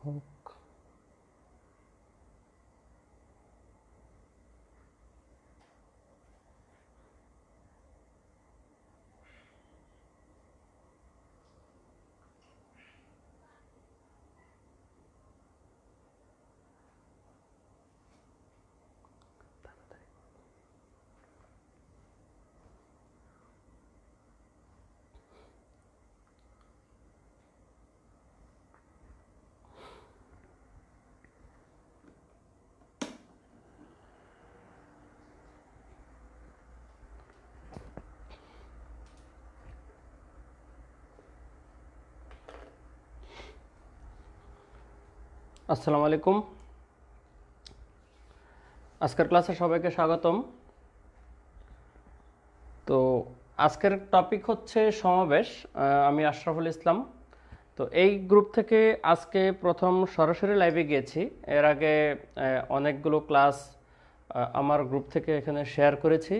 হোক। আসসালামু আলাইকুম। আজকের ক্লাসে সবাইকে স্বাগতম। তো আজকের টপিক হচ্ছে সমাবেশ। আমি আশরাফুল ইসলাম। তো এই গ্রুপ থেকে আজকে প্রথম সরাসরি লাইভে গিয়েছি। এর আগে অনেকগুলো ক্লাস আমার গ্রুপ থেকে এখানে শেয়ার করেছি।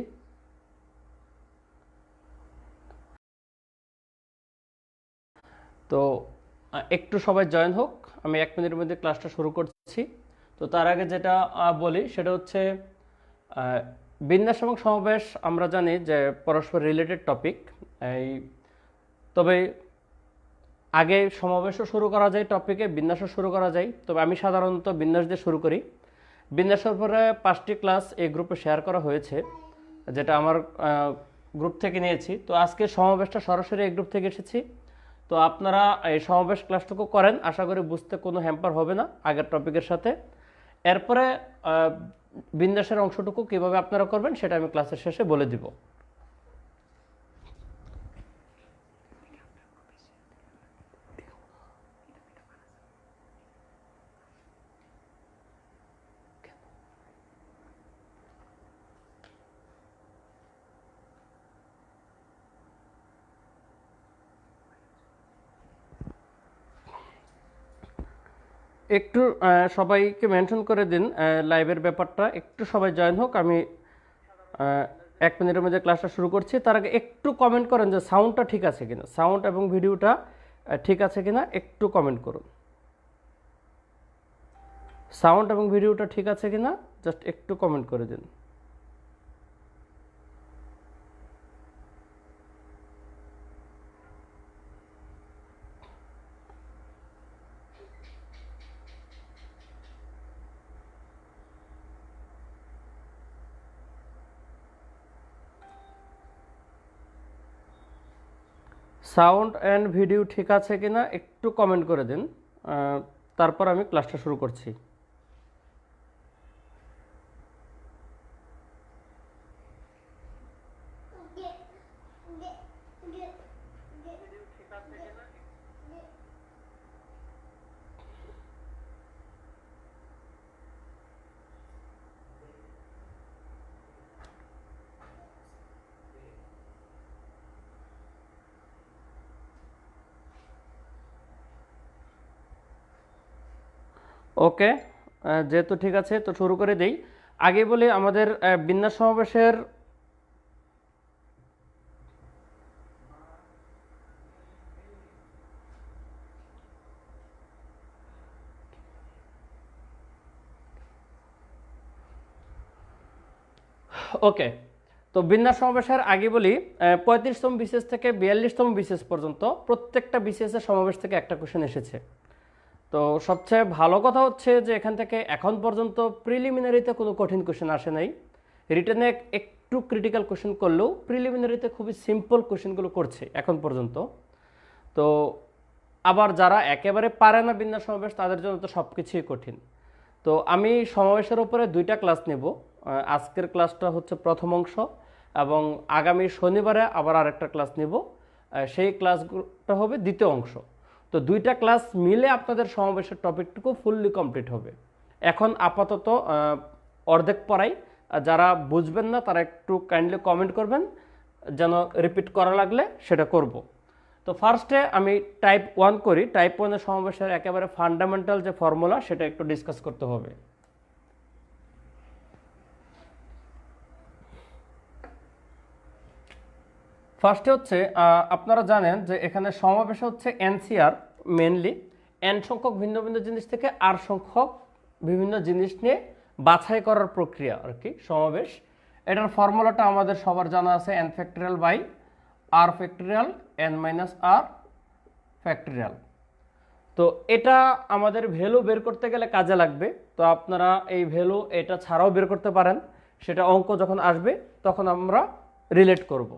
তো একটু সবাই জয়েন হোক, আমি 1 মিনিটের মধ্যে ক্লাসটা শুরু করছি। তো তার আগে যেটা বলি সেটা হচ্ছে বিন্যাস এবং সমাবেশ আমরা জানি যে পরস্পর রিলেটেড টপিক। তবে আগে সমাবেশও শুরু করা যায় টপিকে, বিন্যাসও শুরু করা যায়। তবে আমি সাধারণত বিন্যাস দিয়ে শুরু করি। বিন্যাসের পরে 5টি ক্লাস এই গ্রুপে শেয়ার করা হয়েছে, যেটা আমার গ্রুপ থেকে নিয়েছি। তো আজকে সমাবেশটা সরাসরি এই গ্রুপ থেকে এসেছি। তো আপনারা এই সমাবেশ ক্লাসটুকু করেন, আশা করি বুঝতে কোনো হ্যাম্পার হবে না আগের টপিকের সাথে। এরপরে বিন্যাসের অংশটুকু কিভাবে আপনারা করবেন সেটা আমি ক্লাসের শেষে বলে দিব। একটু সবাইকে মেনশন করে দিন লাইভের ব্যাপারটা, একটু সবাই জয়েন হোক। আমি 1 মিনিটের মধ্যে ক্লাসটা শুরু করছি। তার আগে একটু কমেন্ট করেন যে সাউন্ডটা ঠিক আছে কিনা, সাউন্ড এবং ভিডিওটা ঠিক আছে কিনা একটু কমেন্ট করুন। সাউন্ড এবং ভিডিওটা ঠিক আছে কিনা জাস্ট একটু কমেন্ট করে দিন। সাউন্ড অ্যান্ড ভিডিও ঠিক আছে কিনা একটু কমেন্ট করে দিন, তারপর আমি ক্লাসটা শুরু করছি। ওকে, যেহেতু ঠিক আছে তো শুরু করে দেই। আগে বলি আমাদের বিন্যাস সমাবেশের ওকে, তো বিন্যাস সমাবেশের আগে বলি 35তম বিসিএস থেকে 42তম বিসিএস পর্যন্ত প্রত্যেকটা বিসিএসের সমাবেশ থেকে একটা কোশ্চেন এসেছে। তো সবচেয়ে ভালো কথা হচ্ছে যে এখান থেকে এখন পর্যন্ত প্রিলিমিনারিতে কোনো কঠিন কোশ্চেন আসে নাই। রিটেনে একটু ক্রিটিক্যাল কোশ্চেন করলেও প্রিলিমিনারিতে খুবই সিম্পল কোশ্চেনগুলো করছে এখন পর্যন্ত। তো আবার যারা একেবারে পারে না বিন্যাস সমাবেশ তাদের জন্য তো সব কিছুই কঠিন। তো আমি সমাবেশের উপরে 2টা ক্লাস নেব। আজকের ক্লাসটা হচ্ছে প্রথম অংশ এবং আগামী শনিবারে আবার আরেকটা ক্লাস নেব, সেই ক্লাসটা হবে দ্বিতীয় অংশ। তো 2টা ক্লাস মিলে আপনাদের সমাবেশের টপিকটুকু ফুললি কমপ্লিট হবে। এখন আপাতত অর্ধেক পড়াই, যারা বুঝবেন না তারা একটু কাইন্ডলি কমেন্ট করবেন, যেন রিপিট করা লাগলে সেটা করব। তো ফার্স্টে আমি টাইপ 1 করি। টাইপ 1-এর সমাবেশের একেবারে ফান্ডামেন্টাল যে ফর্মুলা সেটা একটু ডিসকাস করতে হবে। ফার্স্টে হচ্ছে আপনারা জানেন যে এখানে সমাবেশ হচ্ছে এনসিআর মেনলি এন সংখ্যক ভিন্ন ভিন্ন জিনিস থেকে আর সংখ্যক বিভিন্ন জিনিস নিয়ে বাছাই করার প্রক্রিয়া আর কি সমাবেশ। এটার ফর্মুলাটা আমাদের সবার জানা আছে, N factorial by R factorial N minus R factorial. তো এটা আমাদের ভ্যালু বের করতে গেলে কাজে লাগবে। তো আপনারা এই ভ্যালু এটা ছাড়াও বের করতে পারেন, সেটা অঙ্ক যখন আসবে তখন আমরা রিলেট করব।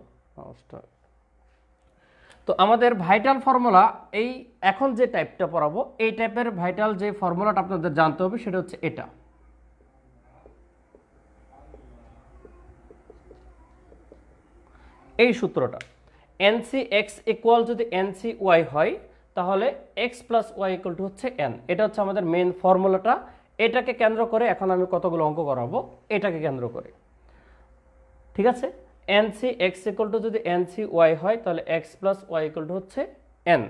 তো আমাদের ভাইটাল ফর্মুলা এই এখন যে টাইপটা পড়াবো এই টাইপের ভাইটাল যে ফর্মুলাটা আপনাদের জানতে হবে সেটা হচ্ছে এটা। এই সূত্রটা এনসি এক্স ইকুয়াল যদি এনসি ওয়াই হয় তাহলে X plus Y equal to হচ্ছে এন। এটা হচ্ছে আমাদের মেন ফর্মুলাটা। এটাকে কেন্দ্র করে এখন আমি কতগুলো অঙ্ক করাবো এটাকে কেন্দ্র করে, ঠিক আছে। এনসি এক্স ইকুয়াল টু যদি এনসি ওয়াই হয় তাহলে X plus Y equal to হচ্ছে এন।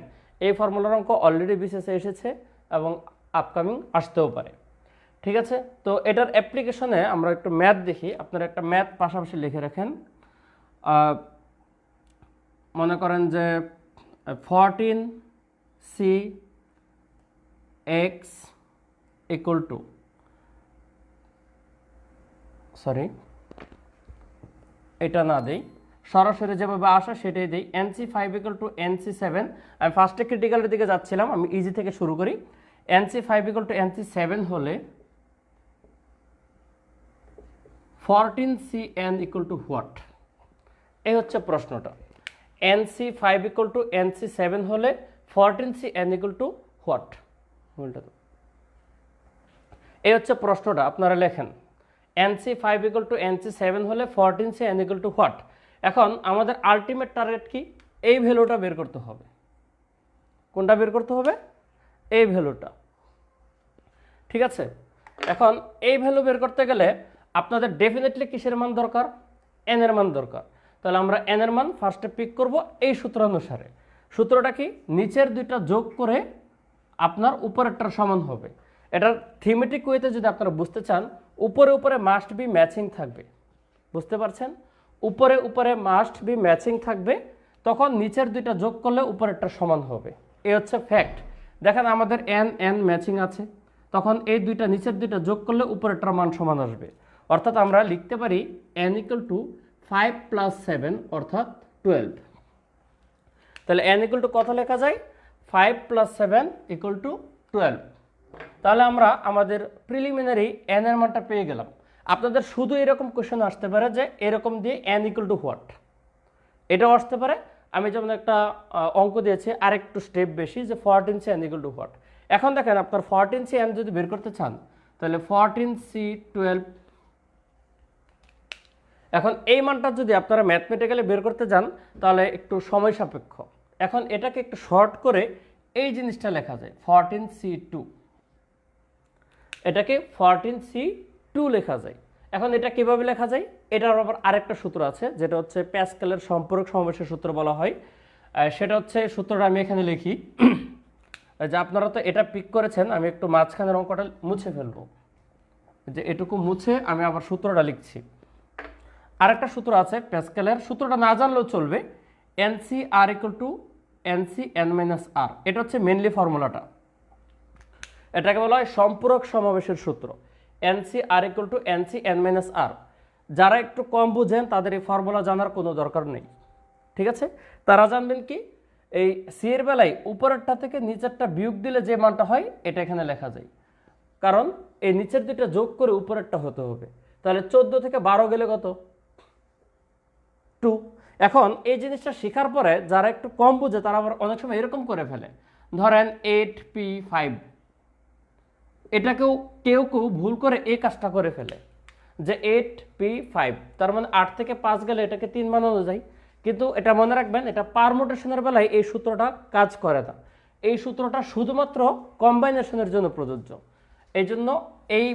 এই ফর্মুলার অঙ্ক অলরেডি বিসিএসে এসেছে এবং আপকামিং আসতেও পারে, ঠিক আছে। তো এটার অ্যাপ্লিকেশনে আমরা একটু ম্যাথ দেখি। আপনারা একটা ম্যাথ পাশাপাশি লিখে রাখেন। মনে করেন যে 14c x equal to, sorry এটা না দেই, সরাসরি যেভাবে আসা সেটাই দিই। NC5 equal to NC7। আমি ফার্স্টে ক্রিটিক্যালের দিকে যাচ্ছিলাম, আমি ইজি থেকে শুরু করি। NC5 ইকুয়াল টু NC7 হলে 14CN ইকুয়াল টু হোয়াট? এই হচ্ছে প্রশ্নটা। NC5 ইকুয়াল টু NC7 হলে 14CN ইকুয়াল টু হোয়াট? এই হচ্ছে প্রশ্নটা, আপনারা লেখেন। NC5 ইকুয়াল টু NC7 হলে 14CN ইকুয়াল টু হোয়াট? এখন আমাদের আলটিমেট টার্গেট কি? এই ভ্যালুটা বের করতে হবে। কোনটা বের করতে হবে? এই ভ্যালুটা, ঠিক আছে। এখন এই ভ্যালু বের করতে গেলে আপনাদের ডেফিনেটলি কিসের মান দরকার? এন এর মান দরকার। তাহলে আমরা এন এর মান ফার্স্টে পিক করব এই সূত্র অনুসারে। সূত্রটা কি? নিচের দুইটা যোগ করে আপনার উপরেরটার সমান হবে। এটার থিমেটিক ওয়েতে যদি আপনারা বুঝতে চান, উপরে উপরে মাস্ট বি ম্যাচিং থাকবে, বুঝতে পারছেন? উপরে উপরে মাস্ট বি ম্যাচিং থাকবে, তখন নিচের দুইটা যোগ করলে উপরেরটা সমান হবে। এই হচ্ছে ফ্যাক্ট। দেখেন আমাদের এন এন ম্যাচিং আছে, তখন এই দুইটা নিচের দুইটা যোগ করলে উপরেরটার মান সমান আসবে। অর্থাৎ আমরা লিখতে পারি এন ইকুয়াল টু 5 প্লাস 7 অর্থাৎ 12। তাহলে এন ইকুয়াল টু কত লেখা যায়? 5 প্লাস 7 ইকুয়াল টু 12। তাহলে আমরা আমাদের প্রিলিমিনারি এন এর মানটা পেয়ে গেলাম। আপনাদের শুধু এরকম কোশ্চেন আসতে পারে যে এরকম দিয়ে এন ইকুয়াল টু হোয়াট, এটাও আসতে পারে। আমি যেমন একটা অঙ্ক দিয়েছি আরেকটু স্টেপ বেশি, যে 14CN ইকুয়াল টু হোয়াট। এখন দেখেন আপনার 14CN যদি বের করতে চান তাহলে 14C12। এখন এই মানটা যদি আপনারা ম্যাথমেটিক্যালি বের করতে যান তাহলে একটু সময় সাপেক্ষ। এখন এটাকে একটু শর্ট করে এই জিনিসটা লেখা যায় 14C2, এটাকে 14C2 লেখা যায়। এখন এটা কিভাবে লেখা যায়? এটার আবার আরেকটা সূত্র আছে, যেটা হচ্ছে প্যাসকেলের সম্পূরক সমাবেশের সূত্র বলা হয়। সেটা হচ্ছে সূত্রটা আমি এখানে লিখি, যে আপনারা তো এটা পিক করেছেন, আমি একটু মাঝখানের অঙ্কটা মুছে ফেলবো, যে এটুকু মুছে আমি আবার সূত্রটা লিখছি। আরেকটা সূত্র আছে প্যাসকেলের, সূত্রটা না জানলেও চলবে। NC/R ইকুয়াল টু NC(n-R), এটা হচ্ছে মেনলি ফর্মুলাটা। এটাকে বলা হয় সম্পূরক সমাবেশের সূত্র, NC/R ইকুয়াল টু NC(n-R). যারা একটু কম বুঝেন তাদের এই ফর্মুলা জানার কোনো দরকার নেই, ঠিক আছে। তারা জানবেন কি, এই সি এর বেলায় উপরেরটা থেকে নিচেরটা বিয়োগ দিলে যে মানটা হয় এটা এখানে লেখা যায়, কারণ এই নিচের দুইটা যোগ করে উপরেরটা হতে হবে। তাহলে 14 থেকে 12 গেলে কত? 2। এখন এই জিনিসটা শেখার পরে যারা একটু কম বুঝে তারা আবার অনেক সময় এরকম করে ফেলে, ধরেন 8P5, এটাকেও কেউ কেউ ভুল করে এই কাজটা করে ফেলে যে 8P5, তার মানে 8 থেকে 5 গেলে এটাকে 3 বানানো যায়। কিন্তু এটা মনে রাখবেন, এটা পারমুটেশনের বেলায় এই সূত্রটা কাজ করে না। এই সূত্রটা শুধুমাত্র কম্বাইনেশনের জন্য প্রযোজ্য। এই জন্য এই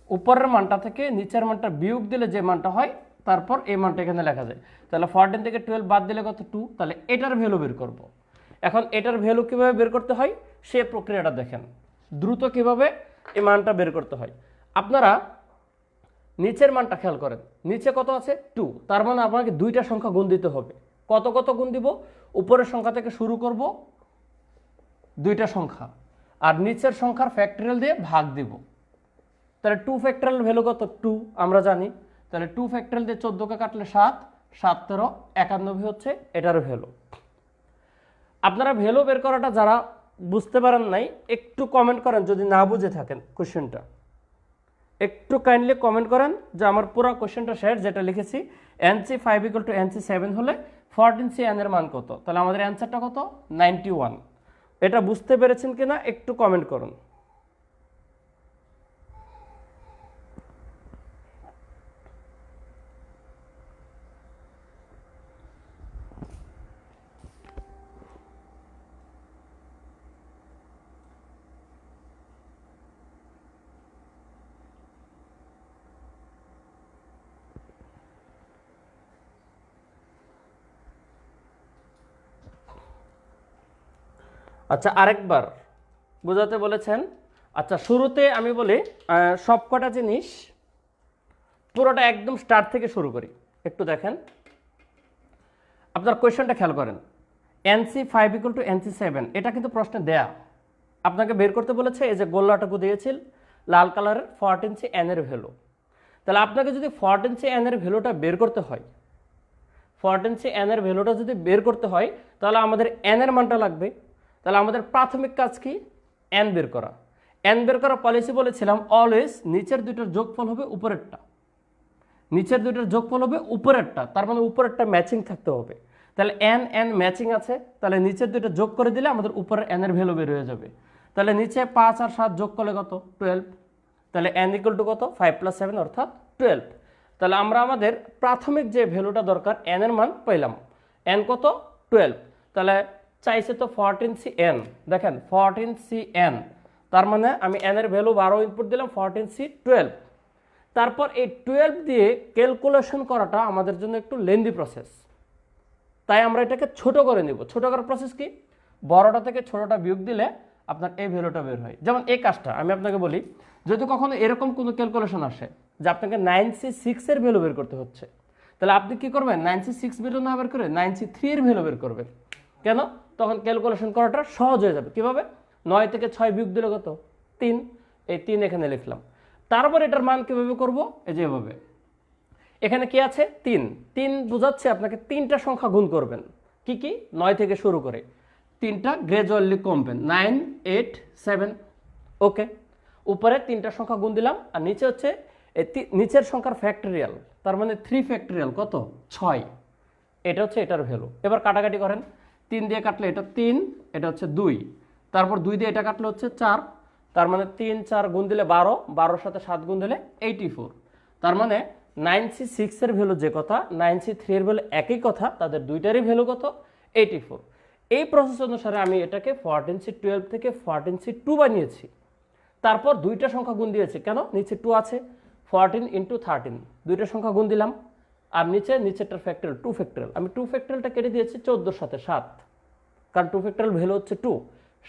উপরের মানটা থেকে নিচের মানটা বিয়োগ দিলে যে মানটা হয় তারপর এই মানটা এখানে লেখা যায়। তাহলে 14 থেকে 12 বাদ দিলে কত? 2। তাহলে এটার ভ্যালু বের করব। এখন এটার ভ্যালু কিভাবে বের করতে হয় সে প্রক্রিয়াটা দেখেন, দ্রুত কিভাবে এই মানটা বের করতে হয়। আপনারা নিচের মানটা খেয়াল করেন, নিচে কত আছে? 2, তার মানে আপনাকে দুইটা সংখ্যা গুণ দিতে হবে। কত কত গুণ দিব? উপরের সংখ্যা থেকে শুরু করব, দুইটা সংখ্যা, আর নিচের সংখ্যার ফ্যাক্টরিয়াল দিয়ে ভাগ দিব। তাহলে 2 ফ্যাক্টরিয়াল ভ্যালু কত? 2 আমরা জানি। তাহলে 2 ফ্যাক্টরিয়াল দিয়ে 14কে কাটলে 7, 7 13 91 হচ্ছে এটার ভ্যালু। আপনারা ভ্যালু বের করাটা যারা বুঝতে পারেন নাই একটু কমেন্ট করেন, যদি না বুঝে থাকেন কোশ্চেনটা একটু কাইন্ডলি কমেন্ট করেন যে আমার পুরো কোশ্চেনটা শেষ, যেটা লিখেছি NC5 = NC7 হলে 14C n এর মান কত। তাহলে আমাদের অ্যান্সারটা কত? 91। এটা বুঝতে পেরেছেন কিনা একটু কমেন্ট করুন। আচ্ছা, আরেকবার বোঝাতে বলেছেন। আচ্ছা, শুরুতে আমি বলি সবকটা জিনিস পুরোটা একদম স্টার্ট থেকে শুরু করি। একটু দেখেন, আপনার কোয়েশ্চনটা খেয়াল করেন। NC5 = NC7, এটা কিন্তু প্রশ্নে দেয়া। আপনাকে বের করতে বলেছে, এই যে গোল্লাটুকু দিয়েছিল লাল কালারের 14C n এর ভ্যালু। তাহলে আপনাকে যদি 14C n এর ভ্যালুটা বের করতে হয়, 14C n এর ভ্যালুটা যদি বের করতে হয়, তাহলে আমাদের n এর মানটা লাগবে। তাহলে আমাদের প্রাথমিক কাজ কি? n বের করা। n বের করার পলিসি বলেছিলাম অলওয়েজ নিচের দুইটার যোগফল হবে উপরেরটা, নিচের দুইটার যোগফল হবে উপরেরটা, তার মানে উপরেরটা ম্যাচিং থাকতে হবে। তাহলে n n ম্যাচিং আছে, তাহলে নিচের দুইটা যোগ করে দিলে আমাদের উপরের n এর ভ্যালু বের হয়ে যাবে। তাহলে নিচে 5 আর 7 যোগ করলে কত? 12। তাহলে n = কত? 5 + 7 অর্থাৎ 12। তাহলে আমরা আমাদের প্রাথমিক যে ভ্যালুটা দরকার n এর মান পেলাম। n কত? 12। তাহলে চাইছে তো 14C n, দেখেন 14C n, তার মানে আমি n এর ভ্যালু 12 ইনপুট দিলাম, 14C 12। তারপর এই 12 দিয়ে ক্যালকুলেশন করাটা আমাদের জন্য একটু লেন্দি প্রসেস, তাই আমরা এটাকে ছোট করে নিব। ছোট করার প্রসেস কি? বড়টা থেকে ছোটটা বিয়োগ দিলে আপনার এই ভ্যালুটা বের হয়। যেমন এই কাজটা আমি আপনাকে বলি, যদি কখনো এরকম কোনো ক্যালকুলেশন আসে যে আপনাকে 9C6 এর ভ্যালু বের করতে হচ্ছে, তাহলে আপনি কি করবেন? 9C6 ভ্যালু না বের করে 9C3 এর ভ্যালু বের করবেন। কেন? তখন ক্যালকুলেশন করাটা সহজ হয়ে যাবে। কিভাবে? 9 থেকে 6 বিয়োগ দিলে কত? 3। এই 3 এখানে লিখলাম। তারপর এটার মান কিভাবে করব? এই যে এভাবে। এখানে কি আছে? 3। 3 বোঝাচ্ছে আপনাকে তিনটা সংখ্যা গুণ করবেন। কি কি? 9 থেকে শুরু করে তিনটা গ্রাজুয়ালি কমবেন, 9 8 7। ওকে, উপরে তিনটা সংখ্যা গুণ দিলাম, আর নিচে হচ্ছে নিচের সংখ্যার ফ্যাক্টরিয়াল, তার মানে 3 ফ্যাক্টরিয়াল কত? 6। এটা হচ্ছে এটার ভ্যালু। এবার কাটাকাটি করেন, 3 দিয়ে কাটলে এটা 3, এটা হচ্ছে 2, তারপর 2 দিয়ে এটা কাটলে হচ্ছে 4, তার মানে 3 4 গুণ দিলে 12, 12-এর সাথে 7 গুণ দিলে 84। তার মানে 9C6 এর ভ্যালু যে কথা, 9C3 এর ভ্যালু একই কথা, তাদের দুইটারই ভ্যালু কত? 84। এই প্রসেস অনুসারে আমি এটাকে 14C12 থেকে 14C2 বানিয়েছি। তারপর দুইটা সংখ্যা গুণ দিয়েছি। কেন? নিচে 2 আছে, 14 × 13, দুইটা সংখ্যা গুণ দিলাম, আর নিচেরটার ফ্যাক্টরিয়াল 2 ফ্যাক্টরিয়াল, আমি 2 ফ্যাক্টরিয়ালটা কেটে দিয়েছি 14-এর সাথে 7, কারণ 2 ফ্যাক্টরিয়াল ভ্যালু হচ্ছে 2,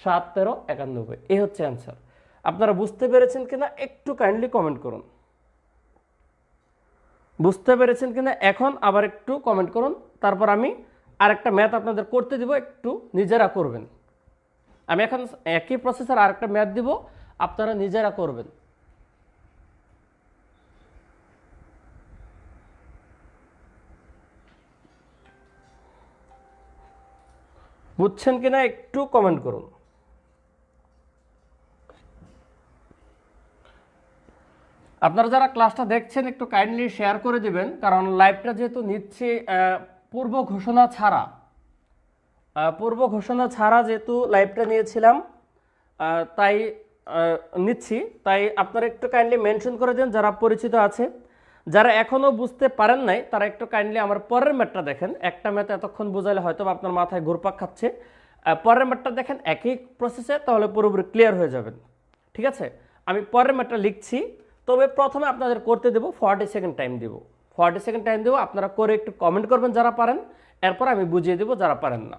7 13 91। এই হচ্ছে অ্যান্সার। আপনারা বুঝতে পেরেছেন কিনা একটু কাইন্ডলি কমেন্ট করুন। বুঝতে পেরেছেন কিনা এখন আবার একটু কমেন্ট করুন। তারপর আমি আরেকটা ম্যাথ আপনাদের করতে দিব, একটু নিজেরা করবেন। আমি এখন একই প্রসেসের আরেকটা ম্যাথ দিব, আপনারা নিজেরা করবেন। বুঝছেন কিনা একটু কমেন্ট করুন। আপনারা যারা ক্লাসটা দেখছেন একটু কাইন্ডলি শেয়ার করে দিবেন, কারণ লাইভটা যেহেতু নিচ্ছি পূর্ব ঘোষণা ছাড়া যেহেতু লাইভটা নিয়েছিলাম, তাই নিচ্ছি, তাই আপনারা একটু কাইন্ডলি মেনশন করে দেন যারা পরিচিত আছে। যারা এখনও বুঝতে পারেন নাই তারা একটু কাইন্ডলি আমার পরের ম্যাথটা দেখেন। একটা ম্যাথ এতক্ষণ বোঝালে হয়তো আপনার মাথায় ঘুরপাক খাচ্ছে, পরের ম্যাথটা দেখেন একই প্রসেসে, তাহলে পুরোপুরি ক্লিয়ার হয়ে যাবেন। ঠিক আছে, আমি পরের ম্যাথটা লিখছি, তবে প্রথমে আপনাদের করতে দেবো 40 সেকেন্ড টাইম দেবো। 40 সেকেন্ড টাইম দেবো, আপনারা করে একটু কমেন্ট করবেন যারা পারেন, এরপর আমি বুঝিয়ে দেবো যারা পারেন না।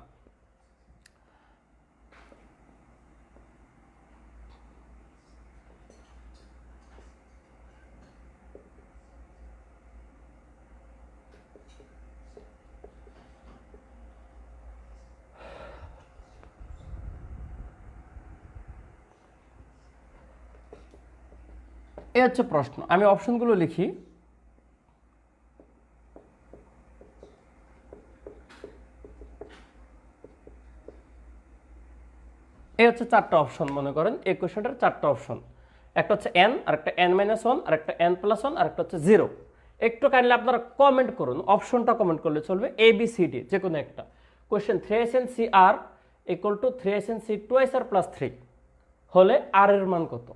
এই হচ্ছে প্রশ্ন। আমি অপশনগুলো লিখি। এই হচ্ছে 4টা অপশন, মনে করেন এই কোশ্চেনটার 4টা অপশন। একটা হচ্ছে n, আর একটা n-1, আর একটা n+1, আর একটা হচ্ছে 0। একটু কাইন্ডলি আপনারা কমেন্ট করুন, অপশনটা কমেন্ট করলে চলবে, এ বি সি ডি যে কোনো একটা। Question 3SNCR = 3SNC twice r + 3 হলে r এর মান কত?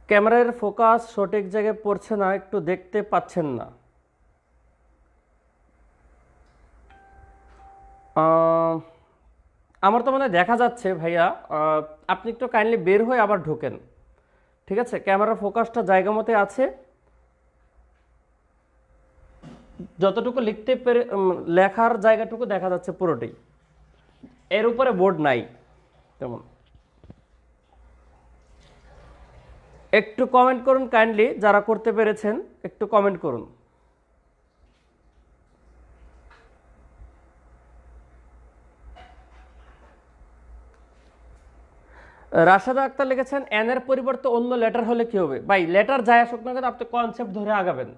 ক্যামেরার ফোকাস সঠিক জায়গায় পড়ছে না, একটু দেখতে পাচ্ছেন না। আমার তো মনে হয় দেখা যাচ্ছে ভাইয়া, আপনি একটু কাইন্ডলি বের হয়ে আবার ঢোকেন। ঠিক আছে, ক্যামেরার ফোকাসটা জায়গা মতে আছে, যতটুকু লিখতে পেরে লেখার জায়গাটুকু দেখা যাচ্ছে পুরোটাই, এর উপরে বোর্ড নাই তেমন। একটু কমেন্ট করুন কাইন্ডলি, যারা করতে পেরেছেন একটু কমেন্ট করুন। রাশেদা আক্তার লিখেছেন এন এর পরিবর্তে অন্য লেটার হলে কি হবে? ভাই লেটার যাই আসুক না কেন, আপনি কনসেপ্ট ধরে আগাবেন,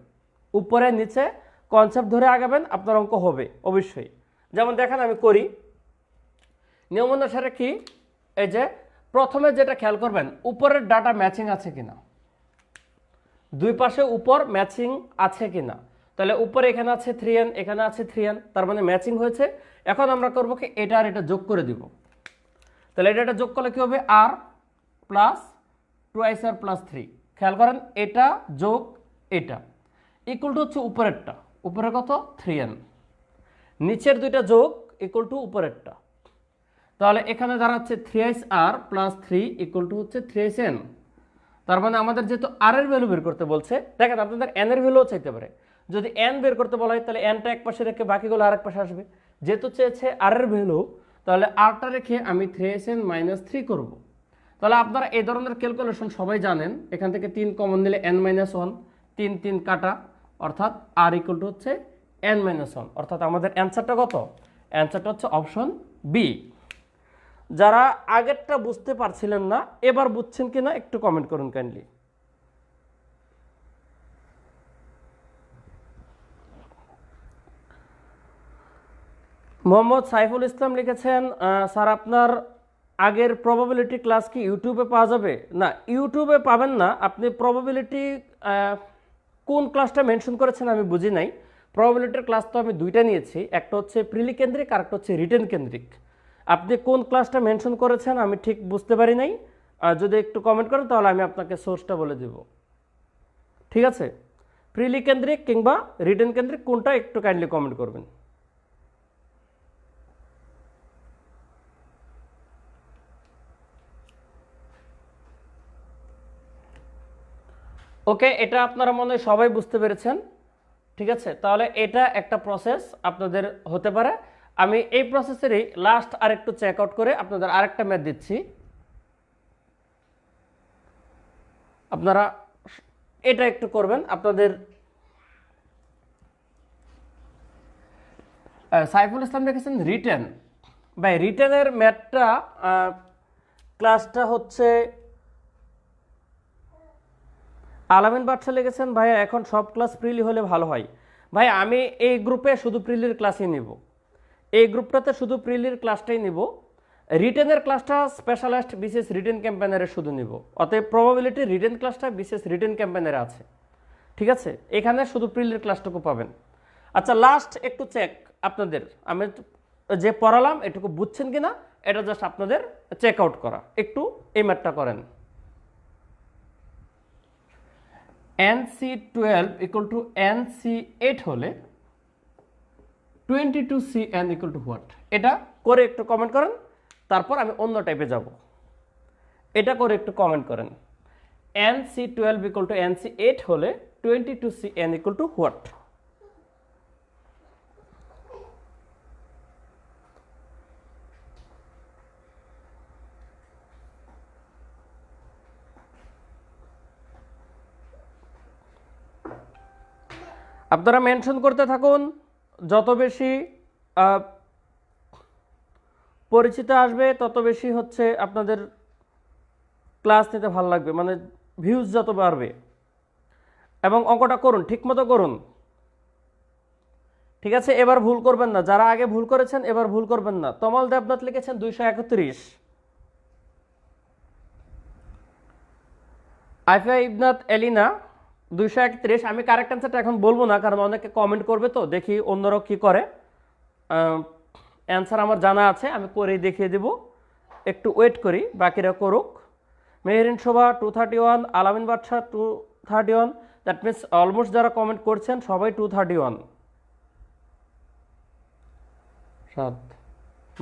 উপরে নিচে কনসেপ্ট ধরে আগাবেন, আপনার অঙ্ক হবে অবশ্যই। যেমন দেখেন আমি করি নিয়ম অনুসারে কি, এই যে প্রথমে যেটা খেয়াল করবেন, উপরের ডাটা ম্যাচিং আছে কিনা, দুই পাশে উপর ম্যাচিং আছে কিনা। তাহলে উপরে এখানে আছে 3n, এখানে আছে 3n, তার মানে ম্যাচিং হয়েছে। এখন আমরা করব কি, এটা আর এটা যোগ করে দিব। তাহলে এটা যোগ করলে কি হবে, r প্লাস 2r প্লাস 3। খেয়াল করেন, এটা যোগ এটা ইকুয়াল টু হচ্ছে উপরেরটা, উপরে কত 3n, নিচের দুইটা যোগ ইকুয়াল টু উপরেরটা। তাহলে এখানে দাঁড়াচ্ছে 3r প্লাস 3 ইকুয়াল টু হচ্ছে 3n। তার মানে আমাদের যেহেতু r এর ভ্যালু বের করতে বলছে, দেখেন আপনাদের n এর ভ্যালুও চাইতে পারে। যদি n বের করতে বলা হয় তাহলে nটা এক পাশে রেখে বাকিগুলো আরেক পাশে আসবে। যেহেতু চেয়েছে r এর ভ্যালু, তাহলে rটা রেখে আমি 3n - 3 করব। তাহলে আপনারা এই ধরনের ক্যালকুলেশন সবাই জানেন, এখান থেকে 3 কমন নিলে n-1, 3 3 কাটা, অর্থাৎ r ইকুয়াল টু হচ্ছে n-1। অর্থাৎ আমাদের অ্যান্সারটা কত? অ্যান্সারটা হচ্ছে অপশন বি। যারা আগেরটা বুঝতে পারছিলেন না, এবার বুঝছেন কিনা একটু কমেন্ট করুন কাইন্ডলি। মোহাম্মদ সাইফুল ইসলাম লিখেছেন, স্যার আপনার আগের প্রবাবিলিটি ক্লাস কি ইউটিউবে পাওয়া যাবে? না, ইউটিউবে পাবেন না। আপনি প্রবাবিলিটি কোন ক্লাসটা মেনশন করেছেন আমি বুঝি নাই। প্রবাবিলিটির ক্লাস তো আমি দুইটা নিয়েছি, একটা হচ্ছে প্রিলি কেন্দ্রিক আর একটা হচ্ছে রিটেন কেন্দ্রিক। আপনি কোন ক্লাসটা মেনশন করেছেন আমি ঠিক বুঝতে পারি নাই। যদি একটু কমেন্ট করেন তাহলে আমি আপনাকে সোর্সটা বলে দিব। ঠিক আছে, প্রিলি কেন্দ্রিক কিংবা রিটেন কেন্দ্রিক কোনটা একটু কাইন্ডলি কমেন্ট করবেন। ওকে, এটা আপনারা মনে হয় সবাই বুঝতে পেরেছেন। ঠিক আছে, তাহলে এটা একটা প্রসেস আপনাদের হতে পারে। আমি এই প্রসেসেরই লাস্ট আরেকটু চেক আউট করে আপনাদের আরেকটা ম্যাথ দিচ্ছি। আপনারা এটা একটু করবেন। আপনাদের সাইফুল ইসলাম লিখেছেন রিটেন। ভাই রিটেনের ম্যাথটা ক্লাসটা হচ্ছে আলামিন বাদশা লিখেছেন, ভাইয়া এখন সব ক্লাস প্রিলি হলে ভালো হয়। ভাই আমি এই গ্রুপে শুধু প্রিলির ক্লাসই নিব, এই গ্রুপটাতে শুধু প্রিলির ক্লাসটাই নিব। রিটেনের ক্লাসটা স্পেশালাইজড বিশেষ রিটেন ক্যাম্পেনারে শুধু নিব। অতএব প্রবাবিলিটি রিটেন ক্লাসটা বিশেষ রিটেন ক্যাম্পেনারে আছে। ঠিক আছে, এখানে শুধু প্রিলির ক্লাসটুকু পাবেন। আচ্ছা, লাস্ট একটু চেক আপনাদের, আমি যে পড়ালাম এটুকু বুঝছেন কিনা এটা জাস্ট আপনাদের চেক আউট করা। একটু এই ম্যাথটা করেন, NC12 = NC8 হলে 22CN = হোয়াট? এটা করে একটু কমেন্ট করেন, তারপর আমি অন্য টাইপে যাব। এটা করে একটু কমেন্ট করেন, NC12 = NC8 হলে 22CN = হোয়াট? আপনারা মেনশন করতে থাকুন, যত বেশি পরিচিত আসবে তত বেশি হচ্ছে আপনাদের ক্লাস নিতে ভালো লাগবে, মানে ভিউজ যত বাড়বে। এবং অঙ্কটা করুন, ঠিকমতো করুন, ঠিক আছে? এবার ভুল করবেন না, যারা আগে ভুল করেছেন এবার ভুল করবেন না। তমাল দেবনাথ লিখেছেন 231, আইফা ইবনাত এলিনা 231। আমি কারেক্ট অ্যান্সারটা এখন বলবো না, কারণ অনেকে কমেন্ট করবে, তো দেখি অন্যরাও কি করে। অ্যান্সার আমার জানা আছে, আমি করেই দেখিয়ে দেব, একটু ওয়েট করি, বাকিরা করুক। মেহেরিন শোভা 231, আলামিন বাদশাহ 231, দ্যাট মিনস অলমোস্ট যারা কমেন্ট করছেন সবাই 231। সাত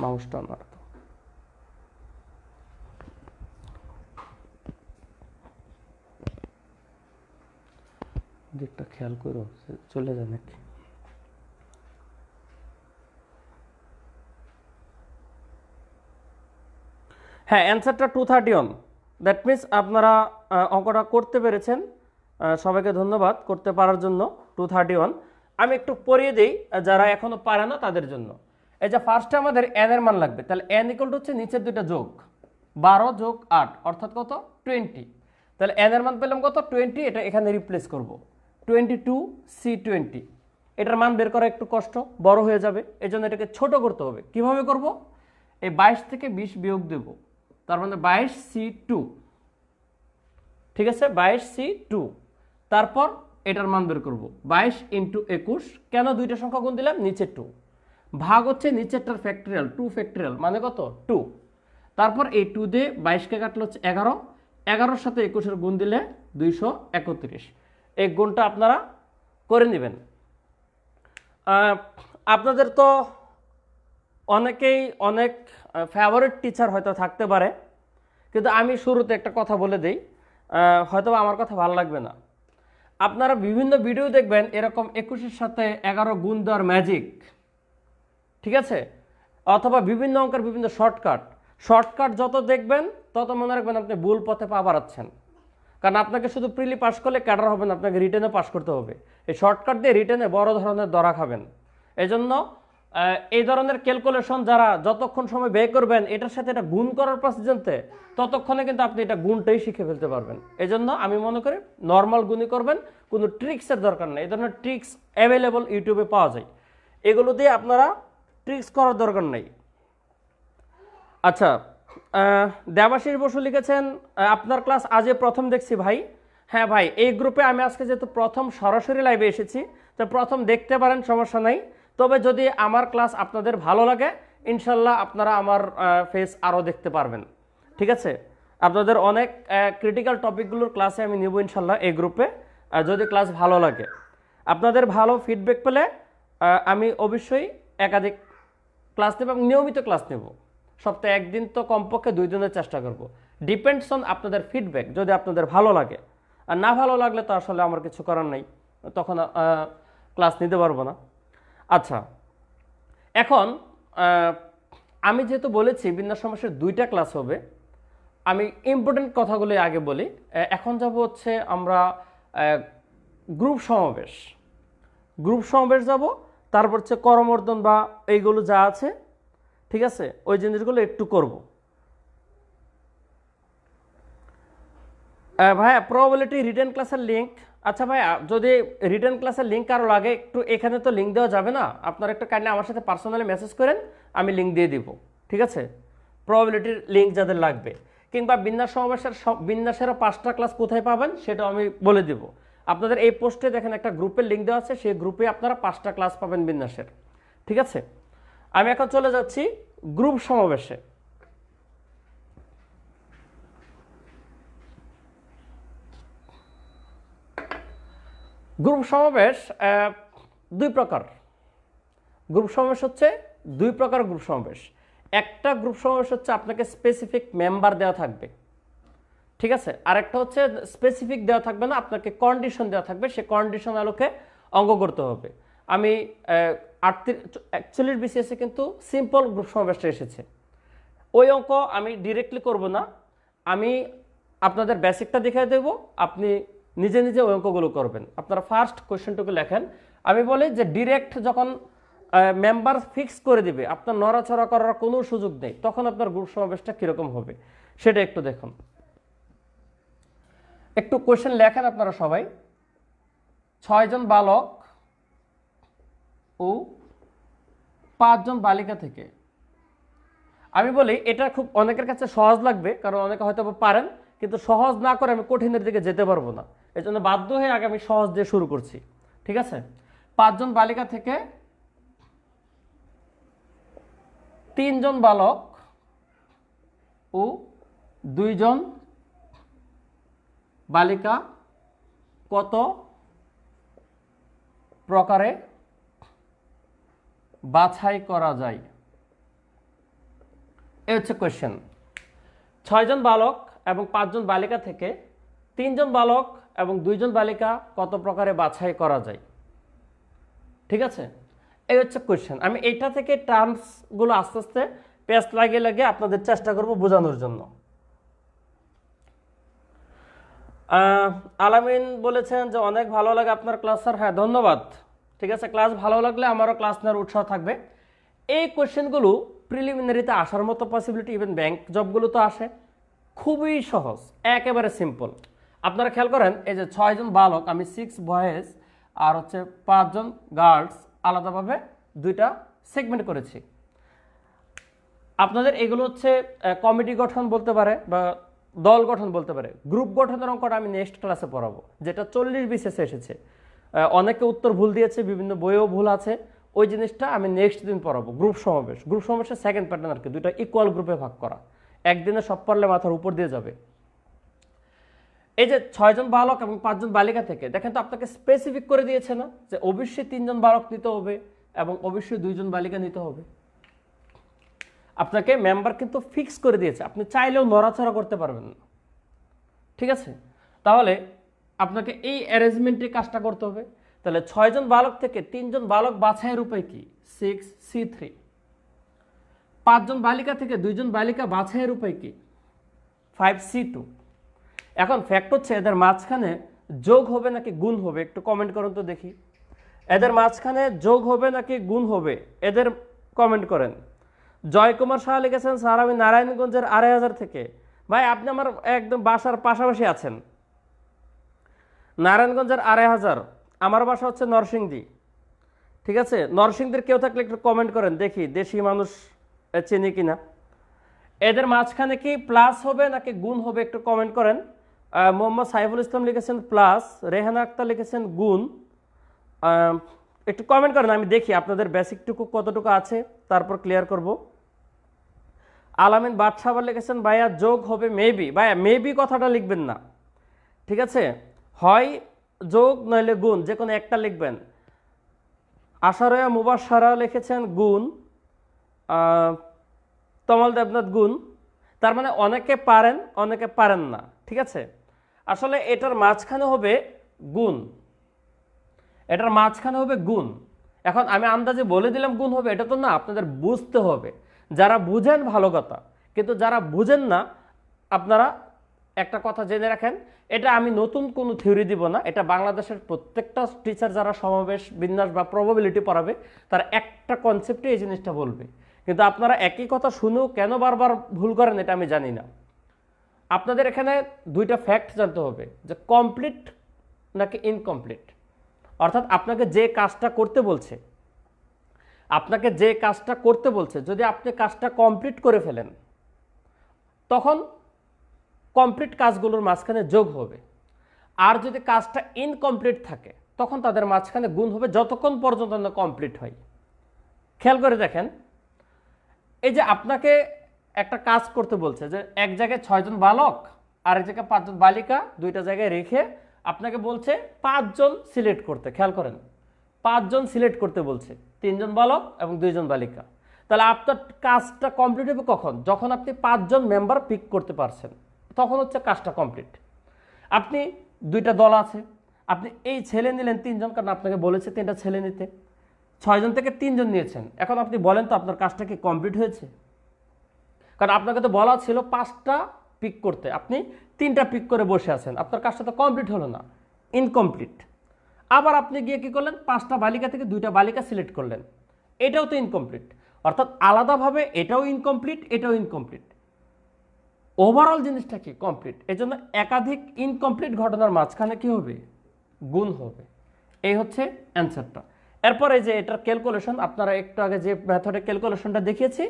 মাউসটা আমার দিকটা খেয়াল করো, চলে যায় নাকি। হ্যাঁ, অ্যান্সারটা 231, দ্যাট মিনস আপনারা অঙ্কটা করতে পেরেছেন। সবাইকে ধন্যবাদ করতে পারার জন্য। 231 আমি একটু পড়িয়ে দিই যারা এখনো পারে না তাদের জন্য। এই যে ফার্স্টে আমাদের এন এর মান লাগবে, তাহলে এন ইকুয়াল টু হচ্ছে নিচের দুইটা যোগ, 12 যোগ 8 অর্থাৎ কত 20। তাহলে এন এর মান পেলাম কত 20, এটা এখানে রিপ্লেস করব 22C20। এটার মান বের করা একটু কষ্ট, বড় হয়ে যাবে, এই জন্য এটাকে ছোট করতে হবে। কিভাবে করব? এই 22 থেকে 20 বিয়োগ দেব, তার মানে 22C2, ঠিক আছে? 22C2, তারপর এটার মান বের করব 22 ইন্টু 21। কেন দুইটা সংখ্যা গুণ দিলাম? নিচে 2 ভাগ হচ্ছে নিচেরটার ফ্যাক্টরিয়াল, 2 ফ্যাক্টরিয়াল মানে কত 2। তারপর এই 2 দিয়ে 22কে কাটলে হচ্ছে 11, 11-র সাথে 21-এর গুণ দিলে 231। এই গুণটা আপনারা করে নেবেন। আপনাদের তো অনেকেই অনেক ফেভারিট টিচার হয়তো থাকতে পারে, কিন্তু আমি শুরুতে একটা কথা বলে দিই, হয়তো আমার কথা ভালো লাগবে না। আপনারা বিভিন্ন ভিডিও দেখবেন এরকম 21-এর সাথে 11 গুণ দেওয়ার ম্যাজিক, ঠিক আছে? অথবা বিভিন্ন অঙ্কের বিভিন্ন শর্টকাট যত দেখবেন তত মনে রাখবেন আপনি ভুল পথে পা বাড়াচ্ছেন। কারণ আপনাকে শুধু প্রিলি পাস করলে ক্যাডার হবে না, আপনাকে রিটেনে পাস করতে হবে। এই শর্টকাট দিয়ে রিটেনে বড় ধরনের ধরা খাবেন। এই জন্য এই ধরনের ক্যালকুলেশন যারা যতক্ষণ সময় ব্যয় করবেন এটার সাথে এটা গুণ করার প্রসিজনতে, ততক্ষণে কিন্তু আপনি এটা গুণটাই শিখে ফেলতে পারবেন। এই জন্য আমি মনে করি নর্মাল গুণই করবেন, কোনো ট্রিক্সের দরকার নেই। এই ধরনের ট্রিক্স অ্যাভেলেবল ইউটিউবে পাওয়া যায়, এগুলো দিয়ে আপনারা ট্রিক্স করার দরকার নেই। আচ্ছা, দেবাশিস বসু লিখেছেন আপনার ক্লাস আজই প্রথম দেখছি ভাই। হ্যাঁ ভাই, এই গ্রুপে আমি আজকে যেহেতু প্রথম সরাসরি লাইভে এসেছি, তো প্রথম দেখতে পারেন, সমস্যা নাই। তবে যদি আমার ক্লাস আপনাদের ভালো লাগে, ইনশাল্লাহ আপনারা আমার ফেস আরও দেখতে পারবেন, ঠিক আছে? আপনাদের অনেক ক্রিটিক্যাল টপিকগুলোর ক্লাসে আমি নেব ইনশাল্লাহ এই গ্রুপে, যদি ক্লাস ভালো লাগে। আপনাদের ভালো ফিডব্যাক পেলে আমি অবশ্যই একাধিক ক্লাস নেব এবং নিয়মিত ক্লাস নেব। সপ্তাহে একদিন তো কমপক্ষে 2 দিনের চেষ্টা করব। ডিপেন্ডস অন আপনাদের ফিডব্যাক, যদি আপনাদের ভালো লাগে। আর না ভালো লাগলে তো আসলে আমার কিছু করার নেই, তখন ক্লাস নিতে পারবো না। আচ্ছা, এখন আমি যেহেতু বলেছি বিন্যাস সমস্যার 2টা ক্লাস হবে, আমি ইম্পর্টেন্ট কথাগুলো আগে বলি। এখন যাব হচ্ছে আমরা গ্রুপ সমাবেশ যাব, তারপর হচ্ছে করমর্দন বা এইগুলো যা আছে, ঠিক আছে, ওই জিনিসগুলো একটু করব। ভাইয়া প্রবাবিলিটি রিটেন ক্লাসের লিঙ্ক, আচ্ছা ভাইয়া যদি রিটেন ক্লাসের লিঙ্ক আরও লাগে একটু, এখানে তো লিঙ্ক দেওয়া যাবে না, আপনারা একটু কাইন্ডলি আমার সাথে পার্সোনালি মেসেজ করেন, আমি লিঙ্ক দিয়ে দিব, ঠিক আছে? প্রবাবিলিটির লিঙ্ক যাদের লাগবে, কিংবা বিন্যাসেরও 5টা ক্লাস কোথায় পাবেন সেটাও আমি বলে দিব। আপনাদের এই পোস্টে দেখেন একটা গ্রুপের লিঙ্ক দেওয়া আছে, সেই গ্রুপে আপনারা 5টা ক্লাস পাবেন বিন্যাসের, ঠিক আছে? আমি এখন চলে যাচ্ছি গ্রুপ সমাবেশে। গ্রুপ সমাবেশ 2 প্রকার। গ্রুপ সমাবেশ হচ্ছে 2 প্রকার গ্রুপ সমাবেশ। একটা গ্রুপ সমাবেশ হচ্ছে আপনাকে স্পেসিফিক মেম্বার দেওয়া থাকবে, ঠিক আছে? আরেকটা হচ্ছে স্পেসিফিক দেওয়া থাকবে না, আপনাকে কন্ডিশন দেওয়া থাকবে, সে কন্ডিশন আলোকে অঙ্ক করতে হবে। আমি 48 বিসিএসে কিন্তু সিম্পল গ্রুপ সমাবেশটা এসেছে, ওই অঙ্ক আমি ডিরেক্টলি করব না, আমি আপনাদের বেসিকটা দেখিয়ে দেব, আপনি নিজে নিজে ওই অঙ্কগুলো করবেন। আপনারা ফার্স্ট কোয়েশ্চেনটুকু লেখেন, আমি বলি যে ডিরেক্ট যখন মেম্বার ফিক্স করে দিবে, আপনার নড়াচড়া করার কোনো সুযোগ নেই, তখন আপনার গ্রুপ সমাবেশটা কিরকম হবে সেটা একটু দেখুন। একটু কোশ্চেন লেখেন আপনারা সবাই। 6 জন বালক ও 5 জন বালিকা থেকে, আমি বলি এটা খুব অনেকের কাছে সহজ লাগবে, কারণ অনেকে হয়তো পারেন, কিন্তু সহজ না করে আমি কঠিনের দিকে যেতে পারবো না, এই জন্য বাধ্য হয়ে আগে আমি সহজ দিয়ে শুরু করছি। ঠিক আছে, 5 জন বালিকা থেকে 3 জন বালক ও 2 জন বালিকা কত প্রকারে বাছাই করা যায়? এই হচ্ছে কোয়েশ্চেন। 6 জন বালক এবং 5 জন বালিকা থেকে 3 জন বালক এবং 2 জন বালিকা কত প্রকারে বাছাই করা যায়? ঠিক আছে, এই হচ্ছে কোয়েশ্চেন। আমি এইটা থেকে টার্মসগুলো আস্তে আস্তে পেস্ট লাগিয়ে লাগিয়ে আপনাদের চেষ্টা করব বোঝানোর জন্য। আলামিন বলেছেন যে অনেক ভালো লাগে আপনার ক্লাস স্যার। হ্যাঁ, ধন্যবাদ। ঠিক আছে, ক্লাস ভালো লাগলে আমারও ক্লাস নেওয়ার উৎসাহ থাকবে। এই কোয়েশ্চেনগুলো প্রিলিমিনারিতে আসার মতো পসিবিলিটি, ইভেন ব্যাংক জবগুলো তো আসে, খুবই সহজ, একেবারে সিম্পল। আপনারা খেয়াল করেন, এই যে 6 জন বালক, আমি 6 বয়েজ আর হচ্ছে 5 জন গার্লস আলাদাভাবে 2টা সেগমেন্ট করেছি। আপনাদের এগুলো হচ্ছে কমিটি গঠন বলতে পারে বা দল গঠন বলতে পারে। গ্রুপ গঠনের অঙ্কটা আমি নেক্সট ক্লাসে পড়াবো, যেটা 40 বিসিএসে এসেছে। অনেকে উত্তর ভুল দিয়েছে, বিভিন্ন বইয়েও ভুল আছে, ওই জিনিসটা আমি নেক্সট দিন পড়াবো। গ্রুপ সমাবেশ, গ্রুপ সমাবেশের সেকেন্ড প্যাটার্ন আর কি, 2টা ইকুয়াল গ্রুপে ভাগ করা, একদিনে সব পারলে মাথার উপর দিয়ে যাবে। এই যে 6 জন বালক এবং 5 জন বালিকা থেকে, দেখেন তো আপনাকে স্পেসিফিক করে দিয়েছে না যে অবশ্যই 3 জন বালক নিতে হবে এবং অবশ্যই 2 জন বালিকা নিতে হবে। আপনাকে মেম্বার কিন্তু ফিক্স করে দিয়েছে, আপনি চাইলেও নড়াচড়া করতে পারবেন না। ঠিক আছে, তাহলে আপনাকে এই অ্যারেঞ্জমেন্টে কাজটা করতে হবে। তাহলে 6 জন বালক থেকে 3 জন বালক বাছাইয়ের উপায় কি? 6C3। 5 জন বালিকা থেকে 2 জন বালিকা বাছাইয়ের উপায় কি? 5C2। এখন ফ্যাক্ট হচ্ছে এদের মাঝখানে যোগ হবে নাকি গুণ হবে, একটু কমেন্ট করুন তো দেখি। এদের মাঝখানে যোগ হবে নাকি গুণ হবে, এদের কমেন্ট করেন। জয়কুমার শাহ লিখেছেন, স্যার আমি নারায়ণগঞ্জের 2500 থেকে। ভাই, আপনি আমার একদম বাসার পাশাপাশি আছেন। নারায়ণগঞ্জের 2500, আমার বাসা হচ্ছে নরসিংদী। ঠিক আছে, নরসিংদীর কেউ থাকলে একটু কমেন্ট করেন দেখি, দেশি মানুষ চিনি কিনা। এদের মাঝখানে কি প্লাস হবে নাকি গুণ হবে, একটু কমেন্ট করেন। মোহাম্মদ সাইফুল ইসলাম লিখেছেন প্লাস, রেহানা আক্তার লিখেছেন গুণ। একটু কমেন্ট করেন, আমি দেখি আপনাদের বেসিকটুকু কতটুকু আছে, তারপর ক্লিয়ার করব। আলামিন বাদশাহ লিখেছেন ভাইয়া যোগ হবে মেবি। ভাইয়া মেবি কথাটা লিখবেন না, ঠিক আছে, হয় যোগ নইলে গুণ, যে কোনো একটা লিখবেন। আশারয়া মুবাশশারা লিখেছেন গুণ, তমাল দেবনাথ গুণ। তার মানে অনেকে পারেন অনেকে পারেন না। ঠিক আছে, আসলে এটার মাঝখানে হবে গুণ, এটার মাঝখানে হবে গুণ। এখন আমি আন্দাজে বলে দিলাম গুণ হবে, এটা তো না, আপনাদের বুঝতে হবে। যারা বুঝেন ভালো কথা, কিন্তু যারা বুঝেন না, আপনারা একটা কথা জেনে রাখেন, এটা আমি নতুন কোনো থিওরি দিব না, এটা বাংলাদেশের প্রত্যেকটা টিচার যারা সমাবেশ বিন্যাস বা প্রবাবিলিটি পড়াবে, তারা একটা কনসেপ্টে এই জিনিসটা বলবে। কিন্তু আপনারা একই কথা শুনেও কেন বারবার ভুল করেন এটা আমি জানি না। আপনাদের এখানে 2টা ফ্যাক্ট জানতে হবে, যে কমপ্লিট নাকি ইনকমপ্লিট। অর্থাৎ আপনাকে যে কাজটা করতে বলছে, যদি আপনি কাজটা কমপ্লিট করে ফেলেন, তখন কমপ্লিট কাজগুলোর মাঝখানে যোগ হবে। আর যদি কাজটা ইনকমপ্লিট থাকে, তখন তাদের মাঝখানে গুণ হবে, যতক্ষণ পর্যন্ত না কমপ্লিট হয়। খেয়াল করে দেখেন, এই যে আপনাকে একটা কাজ করতে বলছে, যে এক জায়গায় 6 জন বালক আর এক জায়গায় 5 জন বালিকা, 2টা জায়গায় রেখে আপনাকে বলছে 5 জন সিলেক্ট করতে। খেয়াল করেন, 5 জন সিলেক্ট করতে বলছে, 3 জন বালক এবং 2 জন বালিকা। তাহলে আপনার কাজটা কমপ্লিট হবে কখন? যখন আপনি 5 জন মেম্বার পিক করতে পারছেন, তখন হচ্ছে কাজটা কমপ্লিট। আপনি 2টা দল আছে, আপনি এই ছেলে নিলেন 3 জন, কারণ আপনাকে বলেছে 3টা ছেলে নিতে, 6 জন থেকে 3 জন নিয়েছেন। এখন আপনি বলেন তো আপনার কাজটা কি কমপ্লিট হয়েছে? কারণ আপনাকে তো বলা ছিল 5টা পিক করতে, আপনি 3টা পিক করে বসে আছেন, আপনার কাজটা তো কমপ্লিট হলো না, ইনকমপ্লিট। আবার আপনি গিয়ে কি করলেন, 5টা বালিকা থেকে 2টা বালিকা সিলেক্ট করলেন, এটাও তো ইনকমপ্লিট। অর্থাৎ আলাদাভাবে এটাও ইনকমপ্লিট, এটাও ইনকমপ্লিট, ওভারঅল জিনিসটা কি কমপ্লিট। এজন্য একাধিক ইনকমপ্লিট ঘটনার মাঝখানে কি হবে, গুণ হবে। এই হচ্ছে অ্যান্সারটা। এরপরে যে এটার ক্যালকুলেশন, আপনারা একটু আগে যে মেথডে ক্যালকুলেশনটা দেখিয়েছি,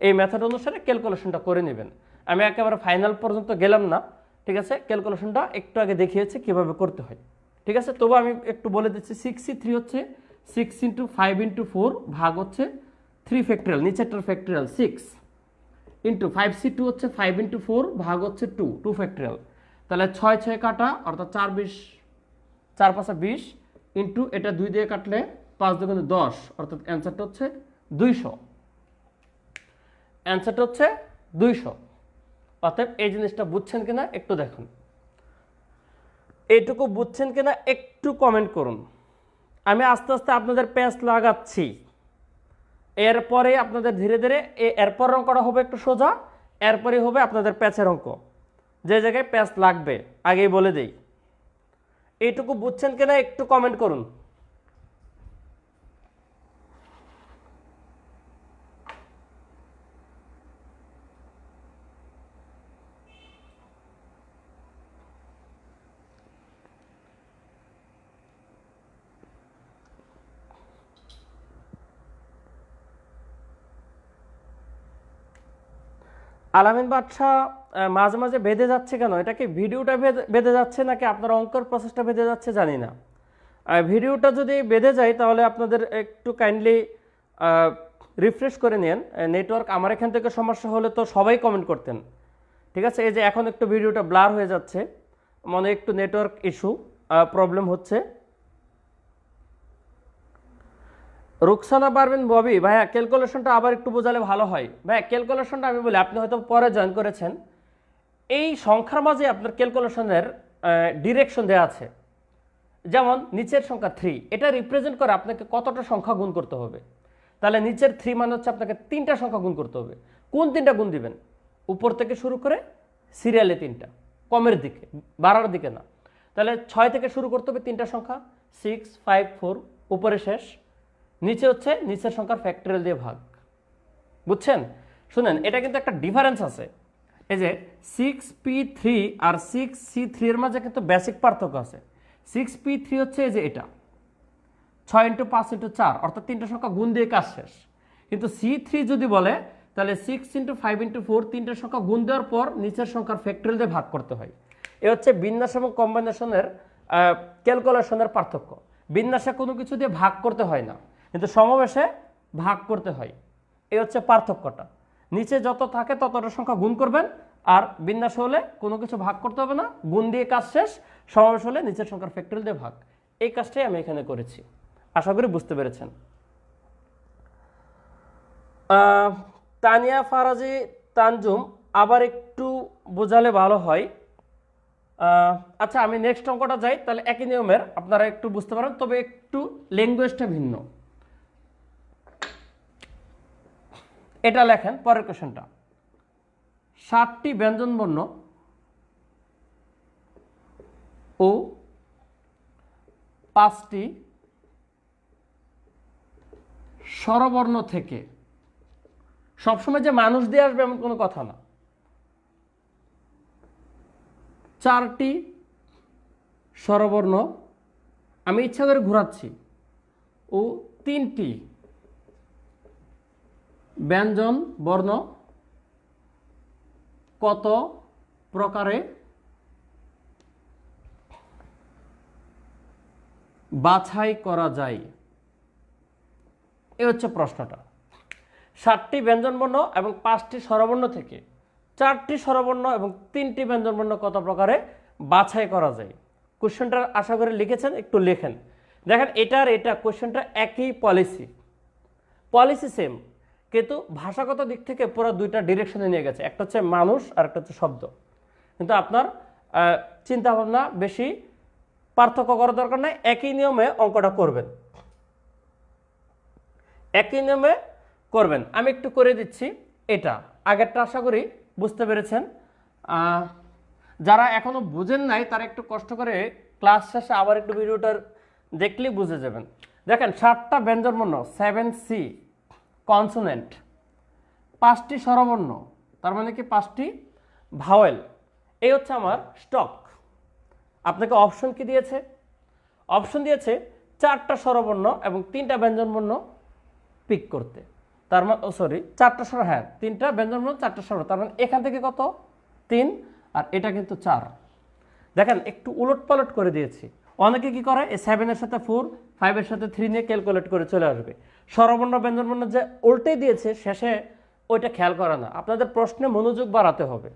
এই মেথড অনুসারে ক্যালকুলেশনটা করে নেবেন। আমি একেবারে ফাইনাল পর্যন্ত গেলাম না, ঠিক আছে, ক্যালকুলেশনটা একটু আগে দেখিয়েছি কিভাবে করতে হয়, ঠিক আছে। তবু আমি একটু বলে দিচ্ছি, 6c3 হচ্ছে 6 × 5 × 4 ভাগ হচ্ছে 3 ফ্যাক্টরিয়াল, নিচেরটার ফ্যাক্টরিয়াল 6 ইন্টু 5c2 হচ্ছে 5 × 4 ভাগ হচ্ছে 2 ফ্যাক্টরিয়াল, তাহলে 6 6 কাটা অর্থাৎ 4 20, 4 5 20 ইন্টু এটা 2 দিয়ে কাটলে 5 2 10, অর্থাৎ অ্যান্সারটা হচ্ছে 200। অ্যান্সারটা হচ্ছে 200। অতএব এই জিনিসটা বুঝছেন কিনা একটু দেখুন, এইটুকু বুঝছেন কিনা একটু কমেন্ট করুন। আমি আস্তে আস্তে আপনাদের প্যাচ লাগাচ্ছি, এরপরে আপনাদের ধীরে ধীরে এরপর অঙ্কটা হবে একটু সোজা, এরপরে হবে আপনাদের প্যাচের অঙ্ক, যে জায়গায় প্যাচ লাগবে আগেই বলে দেই। এইটুকু বুঝছেন কিনা একটু কমেন্ট করুন। আলামিন বাদশা মাঝে মাঝে বেঁধে যাচ্ছে কেন, এটা কি ভিডিওটা বেঁধে যাচ্ছে নাকি আপনার অঙ্কের প্রসেসটা বেঁধে যাচ্ছে জানি না। ভিডিওটা যদি বেঁধে যায় তাহলে আপনাদের একটু কাইন্ডলি রিফ্রেশ করে নিন। নেটওয়ার্ক আমার এখান থেকে সমস্যা হলে তো সবাই কমেন্ট করতেন, ঠিক আছে। এই যে এখন একটু ভিডিওটা ব্লার হয়ে যাচ্ছে, মনে একটু নেটওয়ার্ক ইস্যু প্রবলেম হচ্ছে। রুকসানা পারবেন ববি, ভাইয়া ক্যালকুলেশনটা আবার একটু বোঝালে ভালো হয়। ভাইয়া ক্যালকুলেশনটা আমি বলি, আপনি হয়তো পরে জয়েন করেছেন, এই সংখ্যার মাঝে আপনার ক্যালকুলেশনের ডিরেকশন দেওয়া আছে। যেমন নিচের সংখ্যা 3, এটা রিপ্রেজেন্ট করে আপনাকে কতটা সংখ্যা গুণ করতে হবে। তাহলে নিচের 3 মানে হচ্ছে আপনাকে 3টা সংখ্যা গুণ করতে হবে। কোন 3টা গুণ দিবেন, উপর থেকে শুরু করে সিরিয়ালে 3টা, কমের দিকে, বাড়ার দিকে না। তাহলে 6 থেকে শুরু করতে হবে 3টা সংখ্যা, 6 5 4, উপরে শেষ, নিচে হচ্ছে নিচের সংখ্যার ফ্যাক্টরিয়াল দিয়ে ভাগ। বুঝছেন? শুনেন, এটা কিন্তু একটা ডিফারেন্স আছে। এই যে 6p3 আর 6c3 এর মাঝে কিন্তু বেসিক পার্থক্য আছে। 6p3 হচ্ছে এই যে এটা 6 × 5 × 4, অর্থাৎ 3টা সংখ্যা গুণ দিয়ে কাজ শেষ। কিন্তু c3 যদি বলে তাহলে 6 × 5 × 4, 3টা সংখ্যা গুণ দেওয়ার পর নিচের সংখ্যার ফ্যাক্টরিয়াল দিয়ে ভাগ করতে হয়। এ হচ্ছে বিন্যাস এবং কম্বিনেশনের ক্যালকুলেশনের পার্থক্য। বিন্যাসে কোনো কিছু দিয়ে ভাগ করতে হয় না, কিন্তু সমাবেশে ভাগ করতে হয়। এই হচ্ছে পার্থক্যটা। নিচে যত থাকে ততটা সংখ্যা গুণ করবেন, আর বিন্যাস হলে কোনো কিছু ভাগ করতে হবে না, গুণ দিয়ে কাজ শেষ। সমাবেশ হলে নিচের সংখ্যার ফ্যাক্টরিয়াল দিয়ে ভাগ। এই কাজটাই আমি এখানে করেছি, আশা করি বুঝতে পেরেছেন। তানিয়া ফারাজি তানজুম, আবার একটু বোঝালে ভালো হয়। আচ্ছা, আমি নেক্সট অঙ্কটা যাই, তাহলে একই নিয়মের আপনারা একটু বুঝতে পারেন, তবে একটু ল্যাঙ্গুয়েজটা ভিন্ন। এটা লেখেন পরের কোশ্চেনটা, 7টি ব্যঞ্জনবর্ণ ও 5টি স্বরবর্ণ থেকে, সবসময় যে মানুষ দিয়ে আসবে এমন কোনো কথা না, 4টি স্বরবর্ণ, আমি ইচ্ছা করে ঘোরাচ্ছি, ও 3টি ব্যঞ্জন বর্ণ কত প্রকারে বাছাই করা যায়? এ হচ্ছে প্রশ্নটা। 7টি ব্যঞ্জনবর্ণ এবং 5টি স্বরবর্ণ থেকে 4টি স্বরবর্ণ এবং 3টি ব্যঞ্জনবর্ণ কত প্রকারে বাছাই করা যায়? কোশ্চেনটা আশা করে লিখেছেন, একটু লেখেন। দেখেন, এটার এটা কোশ্চেনটা একই পলিসি সেম, কিন্তু ভাষাগত দিক থেকে পুরো দুইটা ডিরেকশনে নিয়ে গেছে। একটা হচ্ছে মানুষ আর একটা হচ্ছে শব্দ। কিন্তু আপনার চিন্তা ভাবনা বেশি পার্থক্য করার দরকার নাই, একই নিয়মে অঙ্কটা করবেন, একই নিয়মে করবেন। আমি একটু করে দিচ্ছি। এটা আগেরটা আশা করি বুঝতে পেরেছেন। যারা এখনো বুঝেন নাই তারা একটু কষ্ট করে ক্লাস শেষে আবার একটু ভিডিওটার দেখলেই বুঝে যাবেন। দেখেন 7টা ব্যঞ্জনবর্ণ, 7C কনসোনেন্ট, 5টি স্বরবর্ণ, তার মানে কি 5টি ভাওয়েল। এই হচ্ছে আমার স্টক। আপনাকে অপশন কি দিয়েছে? অপশন দিয়েছে 4টা স্বরবর্ণ এবং 3টা ব্যঞ্জনবর্ণ পিক করতে। তার মানে সরি 4টা স্বর, হ্যাঁ 3টা ব্যঞ্জনবর্ণ 4টা স্বর, তার মানে এখান থেকে কত 3 আর এটা কিন্তু 4। দেখেন একটু উলট পালট করে দিয়েছি। অনেকে কি করে এই 7 এর সাথে 4, 5 এর সাথে 3 নিয়ে ক্যালকুলেট করে চলে আসবে। স্বরবর্ণ ব্যঞ্জনবর্ণ যে উল্টে দিয়েছে শেষে ওইটা খেয়াল করে না। আপনাদের প্রশ্নে মনোযোগ বাড়াতে হবে,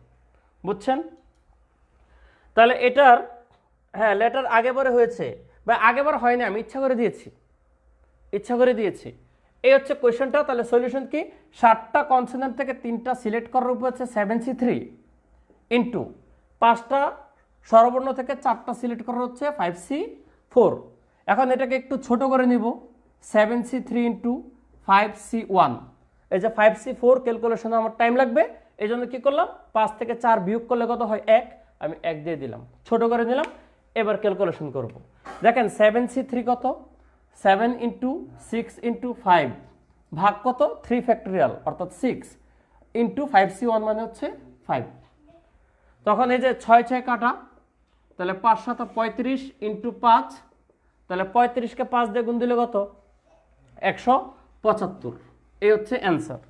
বুঝছেন? তাহলে এটার হ্যাঁ লেটার আগেবারে হয়েছে বা আগেবার হয়নি, আমি ইচ্ছা করে দিয়েছি। এই হচ্ছে কোয়েশ্চেনটা। তাহলে সলিউশন কি? 7টা কনসোনেন্ট থেকে 3টা সিলেক্ট করার উপর হচ্ছে 7C3 ইন্টু 5টা স্বরবর্ণ থেকে 4টা সিলেক্ট করা হচ্ছে 5C4। এখন এটাকে একটু ছোট করে নিব, 7C3 ইন্টু 5C1। এই যে 5C4 ক্যালকুলেশনে আমার টাইম লাগবে, এই জন্য কি করলাম 5 থেকে 4 বিয়োগ করলে কত হয় 1, আমি 1 দিয়ে দিলাম, ছোট করে নিলাম। এবার ক্যালকুলেশন করব। দেখেন 7C3 কত, 7 ইন্টু 6 ইন্টু 5 ভাগ কত 3 ফ্যাক্টোরিয়াল অর্থাৎ 6 ইন্টু 5C1 মানে হচ্ছে 5। তখন এই যে 6 6 কাটা, তাহলে 5 7 35 ইন্টু 5, তাহলে 35কে 5 দিয়ে গুণ দিলে কত 175। এই হচ্ছে অ্যান্সার।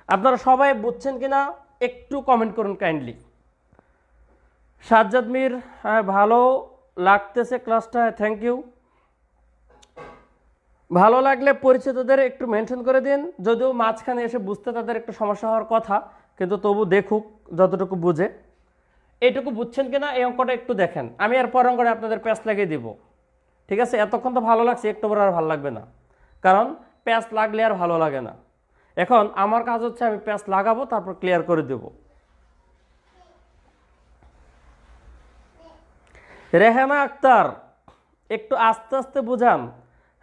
আপনারা সবাই বুঝছেন কিনা একটু কমেন্ট করুন কাইন্ডলি। সাজ্জাদ মির, হ্যাঁ ভালো লাগতেছে ক্লাসটা, থ্যাংক ইউ। ভালো লাগলে পরিচিতদের একটু মেনশন করে দিন, যদিও মাঝখানে এসে বুঝতে তাদের একটু সমস্যা হওয়ার কথা, কিন্তু তবু দেখুক যতটুকু বুঝে। এইটুকু বুঝছেন কিনা এই অঙ্কটা একটু দেখেন, আমি আর পরের অঙ্কটা আপনাদের প্যাচ লাগিয়ে দিব। ঠিক আছে? এতক্ষণ তো ভালো লাগছে, একটু পরে আর ভালো লাগবে না, কারণ প্যাচ লাগলে আর ভালো লাগে না। এখন আমার কাজ হচ্ছে আমি প্যাচ লাগাবো, তারপর ক্লিয়ার করে দেব। রেহানা আক্তার, একটু আস্তে আস্তে বুঝান।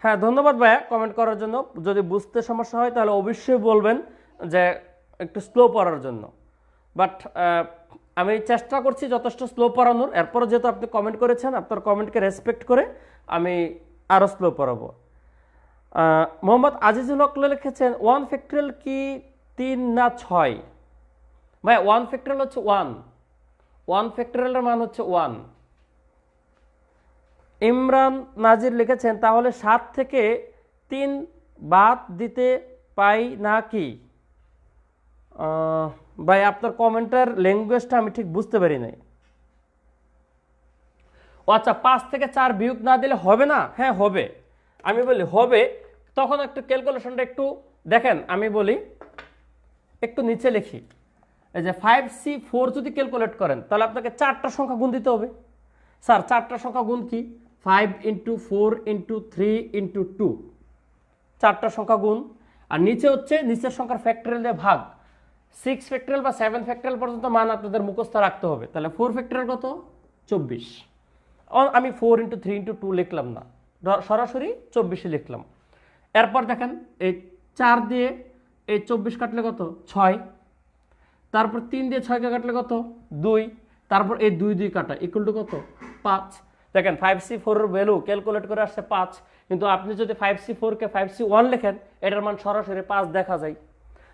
হ্যাঁ ধন্যবাদ ভাইয়া কমেন্ট করার জন্য। যদি বুঝতে সমস্যা হয় তাহলে অবশ্যই বলবেন যে একটু স্লো পড়ার জন্য, বাট আমি চেষ্টা করছি যথেষ্ট স্লো পড়ানোর। এরপরও যেহেতু আপনি কমেন্ট করেছেন, আপনার কমেন্টকে রেসপেক্ট করে আমি আরও স্লো পড়াবো। মোহাম্মদ আজিজুল হক লিখেছেন 1 ফ্যাক্টরিয়াল কি 3 না 6? ভাই 1 ফ্যাক্টরিয়াল হচ্ছে 1 ফ্যাক্টরিয়ালের মান হচ্ছে 1। ইমরান নাজির লিখেছেন তাহলে 7 থেকে 3 বাদ দিতে পাই না কি? ভাই আপনার কমেন্টের ল্যাঙ্গুয়েজটা আমি ঠিক বুঝতে পারি নাই। ও আচ্ছা, 5 থেকে 4 বিয়োগ না দিলে হবে না? হ্যাঁ হবে, আমি বলি হবে। তখন একটু ক্যালকুলেশনটা একটু দেখেন, আমি বলি একটু নিচে লিখি। এই যে 5C4 যদি ক্যালকুলেট করেন তাহলে আপনাকে 4টা সংখ্যা গুণ দিতে হবে। স্যার 4টা সংখ্যা গুণ কি? 5 ইন্টু 4 ইন্টু 3 ইন্টু 2, 4টা সংখ্যা গুণ। আর নিচে হচ্ছে নিচের সংখ্যার ফ্যাক্টরিয়াল দিয়ে ভাগ। 6 ফ্যাক্টরিয়াল বা 7 ফ্যাক্টরিয়াল পর্যন্ত মান আপনাদের মুখস্থ রাখতে হবে। তাহলে 4 ফ্যাক্টরিয়াল কত? 24। আমি 4 ইন্টু 3 ইন্টু 2 লিখলাম না, সরাসরি 24 লিখলাম। এরপর দেখেন এই 4 দিয়ে এই 24 কাটলে কত? 6। তারপর 3 দিয়ে 6কে কাটলে কত? 2। তারপর এই 2 2 কাটা ইকুয়াল টু কত? 5। দেখেন 5C4 এর ভ্যালু ক্যালকুলেট করে আসছে 5, কিন্তু আপনি যদি 5C4 কে 5C1 লেখেন এটার মান সরাসরি 5 দেখা যায়।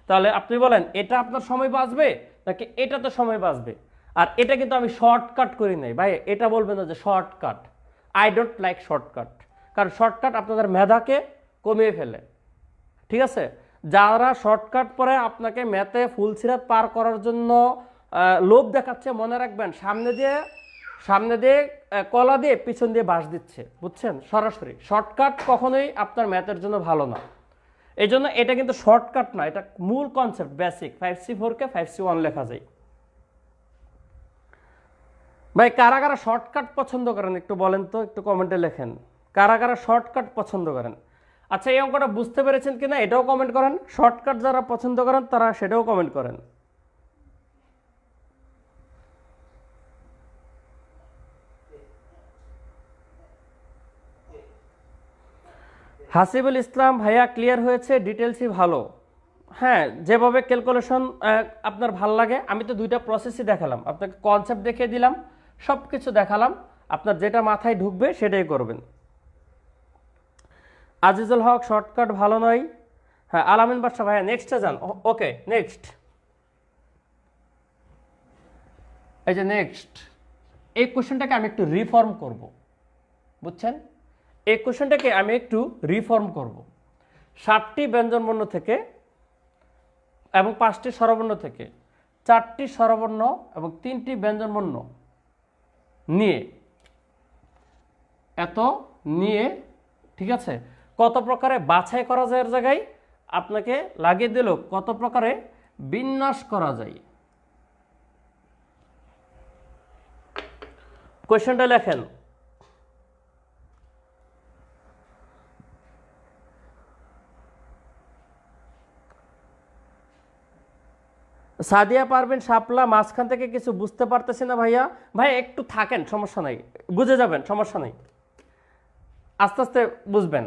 তাহলে আপনি বলেন এটা আপনার সময় বাঁচবে নাকি এটা তো সময় বাঁচবে? আর এটা কিন্তু আমি শর্টকাট করি নাই ভাই, এটা বলবেন না যে shortcut. I don't like shortcut, কারণ শর্টকাট আপনাদের মেধাকে কমিয়ে ফেলে। ঠিক আছে? যারা শর্টকাট পরে আপনাকে ম্যাথে ফুল সিরাত পার করার জন্য লোভ দেখাচ্ছে, মনে রাখবেন সামনে দিয়ে কলা দিয়ে পিছন দিয়ে বাঁশ দিচ্ছে, বুঝছেন? সরাসরি শর্টকাট কখনোই আপনার ম্যাথের জন্য ভালো না। এই জন্য এটা কিন্তু শর্টকাট না, এটা মূল কনসেপ্ট বেসিক। 5C4 কে 5C1 লেখা যায়। ভাই কারা কারা শর্টকাট পছন্দ করেন একটু বলেন তো, একটু কমেন্টে লেখেন কারা কারা শর্টকাট পছন্দ করেন। আচ্ছা এই অঙ্কটা বুঝতে পেরেছেন কিনা এটাও কমেন্ট করেন। শর্টকাট যারা পছন্দ করেন তারা সেটাও কমেন্ট করেন। হাসিবুল ইসলাম, ভাইয়া ক্লিয়ার হয়েছে, ডিটেলসই ভালো। হ্যাঁ যেভাবে ক্যালকুলেশন আপনার ভাল লাগে, আমি তো 2টা প্রসেসই দেখালাম আপনাকে, কনসেপ্ট দেখিয়ে দিলাম, সব কিছু দেখালাম। আপনার যেটা মাথায় ঢুকবে সেটাই করবেন। আজিজুল হক শর্টকাট ভালো নয়। হ্যাঁ আলামিন বাদশা ভাইয়া নেক্সটে যান। ওকে নেক্সট, এই যে নেক্সট এই কোশ্চেনটাকে আমি একটু রিফর্ম করব, বুঝছেন? এই কোশ্চেনটাকে আমি একটু রিফর্ম করব। 7টি ব্যঞ্জনবর্ণ থেকে এবং 5টি স্বরবর্ণ থেকে 4টি স্বরবর্ণ এবং 3টি ব্যঞ্জনবর্ণ নিয়ে নিয়ে ঠিক আছে কত প্রকারে বাছাই করা যায়, এর জায়গায় আপনাকে লাগিয়ে দিল কত প্রকারে বিন্যাস করা যায়। কোশ্চেনটা লেখেন, সাদিয়া পারবেন শাপলা, মাঝখান থেকে কিছু বুঝতে পারতেছি না ভাইয়া। ভাই একটু থাকেন, সমস্যা নাই, বুঝে যাবেন, সমস্যা নেই, আস্তে আস্তে বুঝবেন।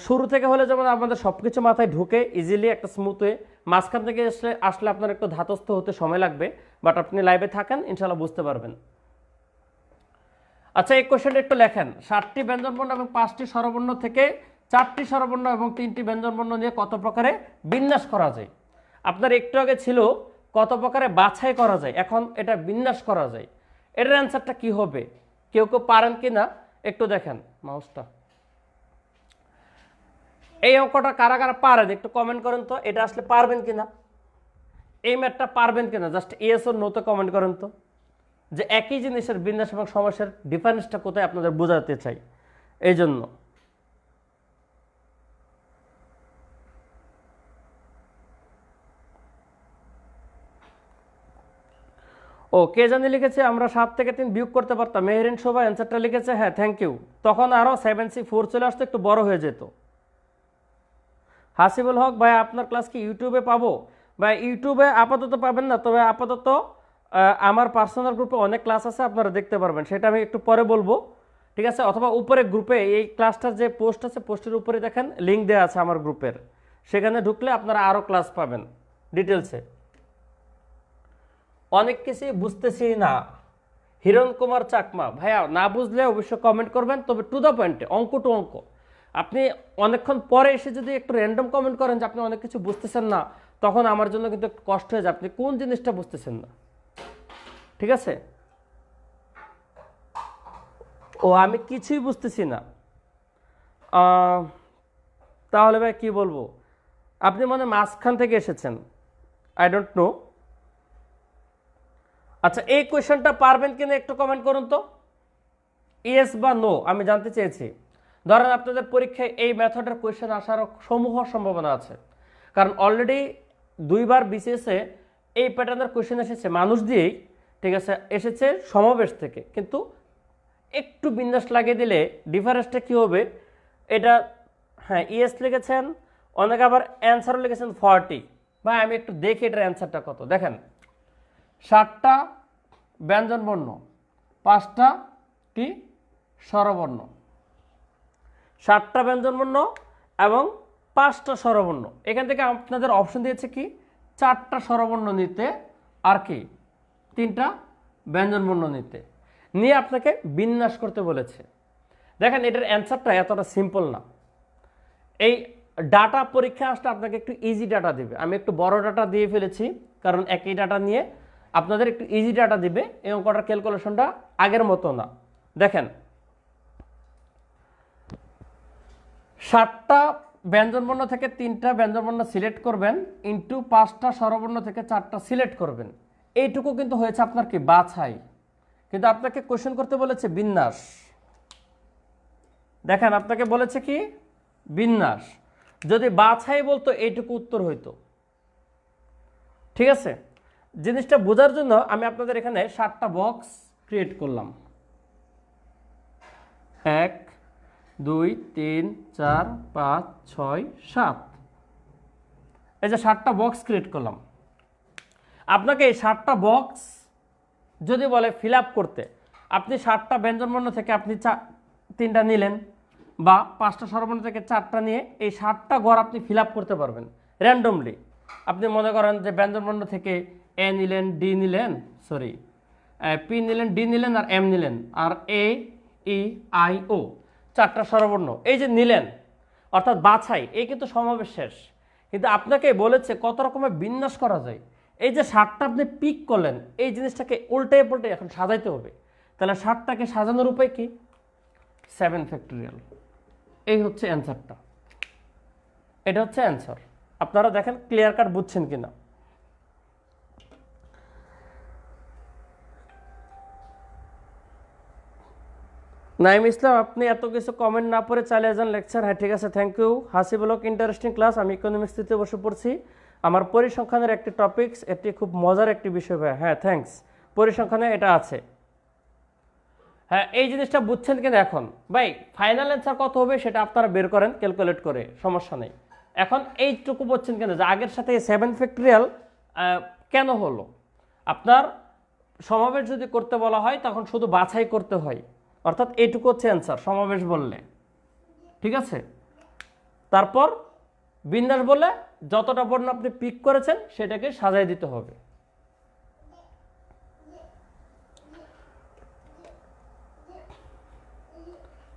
শুরু থেকে হলে যেমন আমাদের সব কিছু মাথায় ঢুকে ইজিলি একটা স্মুথ ওয়ে, মাঝখান থেকে আসলে আপনার একটু ধাতস্থ হতে সময় লাগবে, বাট আপনি লাইভে থাকেন ইনশাল্লাহ বুঝতে পারবেন। আচ্ছা এই কোশ্চেনটা একটু লেখেন, 7টি ব্যঞ্জনবর্ণ এবং 5টি স্বরবর্ণ থেকে 4টি স্বরবর্ণ এবং 3টি ব্যঞ্জনবর্ণ নিয়ে কত প্রকারে বিন্যাস করা যায়। আপনার একটু আগে ছিল কত প্রকারে বাছাই করা যায়, এখন এটা বিন্যাস করা যায়। এটার অ্যান্সারটা কি হবে? কেউ কেউ পারেন কি না একটু দেখেন মাউসটা। এই অঙ্কটা কারা কারা পারেন একটু কমেন্ট করেন তো, এটা আসলে পারবেন কিনা, এই ম্যাথটা পারবেন কিনা, জাস্ট ইয়েস অর নোতে কমেন্ট করেন তো, যে একই জিনিসের বিন্যাস এবং সমস্যার ডিফারেন্সটা কোথায় আপনাদের বোঝাতে চাই। এই জন্য ও কে জানি লিখেছে আমরা 7 থেকে 3 বিয়োগ করতে পারতাম, মেহেরিন শোভা অ্যান্সারটা লিখেছে, হ্যাঁ থ্যাংক ইউ। তখন আরও 7C4 চলে আসতো, একটু বড় হয়ে যেত। হাসিবুল হক ভাই আপনার ক্লাস কি ইউটিউবে পাবো? ভাই ইউটিউবে আপাতত পাবেন না, তবে আপাতত আমার পার্সোনাল গ্রুপে অনেক ক্লাস আছে, আপনারা দেখতে পারবেন, সেটা আমি একটু পরে বলবো, ঠিক আছে? অথবা উপরে গ্রুপে এই ক্লাসটার যে পোস্ট আছে পোস্টের উপরে দেখেন লিঙ্ক দেওয়া আছে আমার গ্রুপের, সেখানে ঢুকলে আপনারা আরও ক্লাস পাবেন ডিটেলসে। অনেক কিছুই বুঝতেছি না, হিরণ কুমার চাকমা ভাইয়া, না বুঝলে অবশ্যই কমেন্ট করবেন, তবে টু দ্য পয়েন্টে, অঙ্ক টু অঙ্ক। আপনি অনেকক্ষণ পরে এসে যদি একটু র্যান্ডম কমেন্ট করেন যে আপনি অনেক কিছু বুঝতেছেন না, তখন আমার জন্য কিন্তু একটু কষ্ট হয়ে যায়, আপনি কোন জিনিসটা বুঝতেছেন না, ঠিক আছে? ও আমি কিছুই বুঝতেছি না, তাহলে ভাই কি বলবো, আপনি মনে মাঝখান থেকে এসেছেন, আই ডোন্ট নো। আচ্ছা এই কোয়েশ্চেনটা পারবেন কিনা একটু কমেন্ট করুন তো, ইয়েস বা নো আমি জানতে চেয়েছি। ধরেন আপনাদের পরীক্ষায় এই মেথডের কোয়েশ্চেন আসার সমূহ সম্ভাবনা আছে, কারণ অলরেডি 2বার বিসিএসে এই প্যাটার্নের কোয়েশ্চেন এসেছে মানুষ দিয়েই, ঠিক আছে, এসেছে সমাবেশ থেকে, কিন্তু একটু বিন্যাস লাগিয়ে দিলে ডিফারেন্সটা কী হবে এটা। হ্যাঁ ইয়েস লিখেছেন, অনেকে আবার অ্যান্সারও লিখেছেন 40। ভাই আমি একটু দেখি এটার অ্যান্সারটা কত। দেখেন 7টা ব্যঞ্জনবর্ণ, 5টা কি স্বরবর্ণ, 7টা ব্যঞ্জনবর্ণ এবং 5টা স্বরবর্ণ। এখান থেকে আপনাদের অপশন দিয়েছে কি 4টা স্বরবর্ণ নিতে আর কি 3টা ব্যঞ্জনবর্ণ নিতে, নিয়ে আপনাকে বিন্যাস করতে বলেছে। দেখেন এটার অ্যান্সারটা এতটা সিম্পল না। এই ডাটা পরীক্ষা আসলে আপনাকে একটু ইজি ডাটা দিবে, আমি একটু বড় ডাটা দিয়ে ফেলেছি, কারণ একই ডাটা নিয়ে আপনাদের একটু ইজি ডাটা দিবে। এই অঙ্কটার ক্যালকুলেশনটা আগের মতো না। দেখেন 7টা ব্যঞ্জনবর্ণ থেকে 3টা ব্যঞ্জনবর্ণ সিলেক্ট করবেন, ইন্টু 5টা স্বরবর্ণ থেকে 4টা সিলেক্ট করবেন, এইটুকু কিন্তু হয়েছে আপনার কি বাছাই, কিন্তু আপনাকে কোশ্চেন করতে বলেছে বিন্যাস। দেখেন আপনাকে বলেছে কি বিন্যাস, যদি বাছাই বলতো এইটুকু উত্তর হইতো, ঠিক আছে? জিনিসটা বোঝার জন্য আমি আপনাদের এখানে 7টা বক্স ক্রিয়েট করলাম, 1 2 3 4 5 6 7, এই যে 7টা বক্স ক্রিয়েট করলাম। আপনাকে এই 7টা বক্স যদি বলে ফিল আপ করতে, আপনি 7টা ব্যঞ্জনবর্ণ থেকে আপনি 3টা নিলেন, বা 5টা স্বরবর্ণ থেকে 4টা নিয়ে এই 7টা ঘর আপনি ফিল আপ করতে পারবেন র্যান্ডমলি। আপনি মনে করেন যে ব্যঞ্জনবর্ণ থেকে এ নিলেন, ডি নিলেন, সরি পি নিলেন, ডি নিলেন আর এম নিলেন, আর এ ই আই ও 4টা স্বরবর্ণ এই যে নিলেন, অর্থাৎ বাছাই, এই কিন্তু সমাবেশ শেষ, কিন্তু আপনাকে বলেছে কত রকমের বিন্যাস করা যায়। এই যে 60টা আপনি পিক করলেন, এই জিনিসটাকে উল্টে পাল্টে এখন সাজাইতে হবে। তাহলে 60টাকে সাজানোর উপায় কি? 7 ফ্যাক্টোরিয়াল। এই হচ্ছে অ্যান্সারটা, এটা হচ্ছে অ্যান্সার। আপনারা দেখেন ক্লিয়ার কাট বুঝছেন কিনা। নাইম ইসলাম, আপনি এত কিছু কমেন্ট না পড়ে চালিয়ে যান লেকচার। হ্যাঁ ঠিক আছে, থ্যাংক ইউ। হাসিবুলক, ইন্টারেস্টিং ক্লাস। আমি ইকোনমিক্স তৃতীয় বসে পড়ছি, আমার পরিসংখ্যানের একটি টপিকস, এটি খুব মজার একটি বিষয় ভাই। হ্যাঁ থ্যাঙ্কস, পরিসংখ্যানে এটা আছে। হ্যাঁ এই জিনিসটা বুঝছেন কিনা এখন ভাই? ফাইনাল অ্যান্সার কত হবে সেটা আপনারা বের করেন ক্যালকুলেট করে, সমস্যা নেই। এখন এইটুকু বুঝছেন কেন যে আগের সাথে 7 ফ্যাক্টোরিয়াল কেন হলো? আপনার সমাবেশ যদি করতে বলা হয় তখন শুধু বাছাই করতে হয়, অর্থাৎ এইটুকু হচ্ছে অ্যান্সার সমাবেশ বললে, ঠিক আছে? তারপর বিন্যাস বলে যতটা বর্ণ আপনি পিক করেছেন সেটাকে সাজাই দিতে হবে।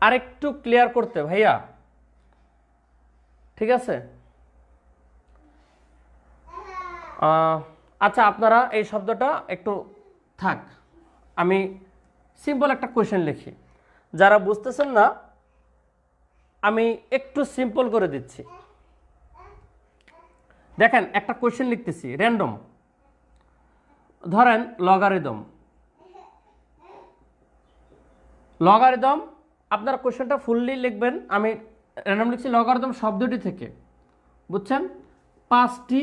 আরেকটু ক্লিয়ার করতে ভাইয়া, ঠিক আছে? আচ্ছা আপনারা এই শব্দটা একটু থাক, আমি সিম্পল একটা কোয়েশ্চেন লিখি। যারা বুঝতেছেন না আমি একটু সিম্পল করে দিচ্ছি। দেখেন একটা কোয়েশ্চেন লিখতেছি র্যান্ডম, ধরেন লগারিদম। লগারিদম আপনার কোয়েশ্চেনটা ফুললি লিখবেন, আমি র্যান্ডম লিখছি। লগারিদম শব্দটি থেকে, বুঝছেন, 5টি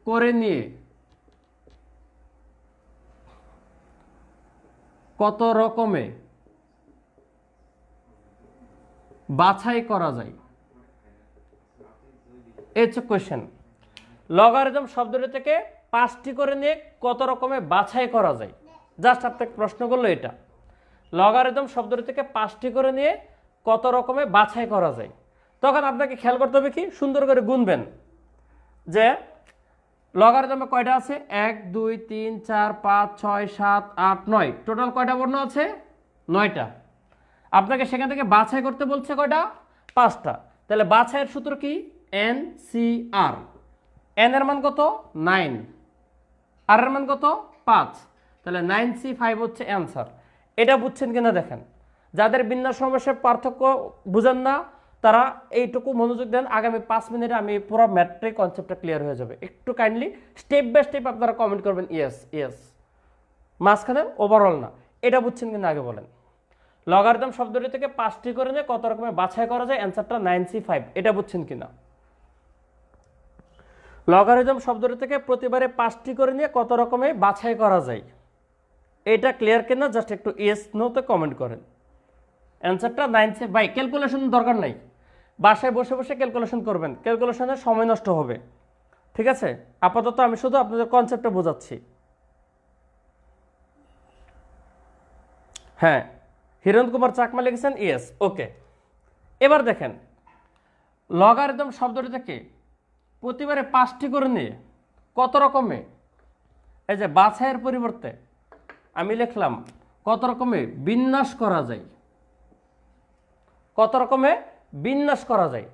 করে নিয়ে কত রকমে বাছাই করা যায়, এই হচ্ছে কোয়েশ্চেন। লগারিদম শব্দটি থেকে 5টি করে নিয়ে কত রকমে বাছাই করা যায়, জাস্ট আপনাকে প্রশ্ন করলো এটা। লগারিদম শব্দটি থেকে 5টি করে নিয়ে কত রকমে বাছাই করা যায়। তখন আপনাকে খেয়াল করতে হবে কি, সুন্দর করে গুনবেন যে লগারিদমে কয়টা আছে, 1 2 3 4 5 6 7 8 9, টোটাল কয়টা বর্ণ আছে? 9টা। আপনাকে সেখান থেকে বাছাই করতে বলছে কয়টা? 5টা। তাহলে বাছাইয়ের সূত্র কি? NCR। n এর মান কত? 9, আর এর মান কত? 5। তাহলে 9C5 হচ্ছে অ্যান্সার। এটা বুঝছেন কিনা দেখেন। যাদের বিন্যাস সমস্যার পার্থক্য বুঝেন না তারা এইটুকু মনোযোগ দেন, আগামী 5 মিনিটে আমি পুরো ম্যাট্রিক কনসেপ্টটা ক্লিয়ার হয়ে যাবে। একটু কাইন্ডলি স্টেপ বাই স্টেপ আপনারা কমেন্ট করবেন ইয়েস ইয়েস, মাঝখানে ওভারঅল না। এটা বুঝছেন কিনা আগে বলেন। লগারিদম শব্দটি থেকে 5টি করে নিয়ে কত রকমের বাছাই করা যায়, অ্যান্সারটা 9C5। এটা বুঝছেন কিনা? লগারিদম শব্দটি থেকে প্রতিবারে 5টি করে নিয়ে কত রকমের বাছাই করা যায়, এটা ক্লিয়ার কিনা জাস্ট একটু ইয়েস নোতে কমেন্ট করেন। অ্যান্সারটা 9C5। ভাই ক্যালকুলেশন দরকার নাই, বাসায় বসে বসে ক্যালকুলেশন করবেন, ক্যালকুলেশনে সময় নষ্ট হবে, ঠিক আছে? আপাতত আমি শুধু আপনাদের কনসেপ্টটা বোঝাচ্ছি। হ্যাঁ হিরণ কুমার চাকমা লিখেছেন ইয়েস, ওকে। এবার দেখেন লগারিদম শব্দটি থেকে প্রতিবারে 5টি করে নিয়ে কত রকমে, এই যে বাছাইয়ের পরিবর্তে আমি লিখলাম কত রকমে বিন্যাস করা যায়, কত রকমে বিন্যাস করা যায়।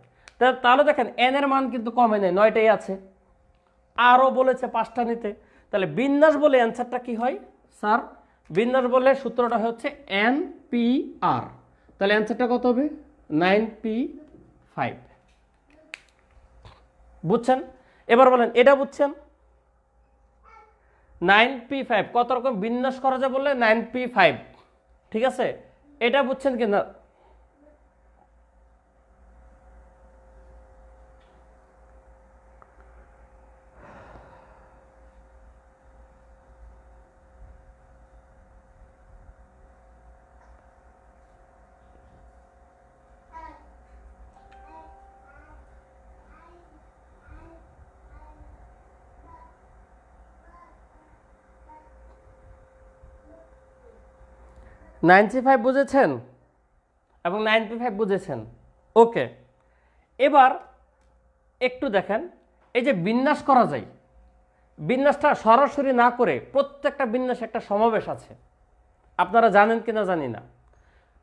তাহলে দেখেন n এর মান কিন্তু কমে নেই, 9টাই আছে, আরও বলেছে 5টা নিতে। তাহলে বিন্যাস বলে অ্যান্সারটা কি হয় স্যার? বিন্যাস বলে সূত্রটা হচ্ছে NPR। তাহলে অ্যান্সারটা কত হবে? 9P5। বুঝছেন? এবার বলেন এটা বুঝছেন? 9P5 কত রকম বিন্যাস করা যায় বললে 9P5, ঠিক আছে? এটা বুঝছেন কিনা? NC5 বুঝেছেন এবং 9P5 বুঝেছেন, ওকে। এবার একটু দেখেন এই যে বিন্যাস করা যায়, বিন্যাসটা সরাসরি না করে প্রত্যেকটা বিন্যাসে একটা সমাবেশ আছে, আপনারা জানেন কিনা জানি না।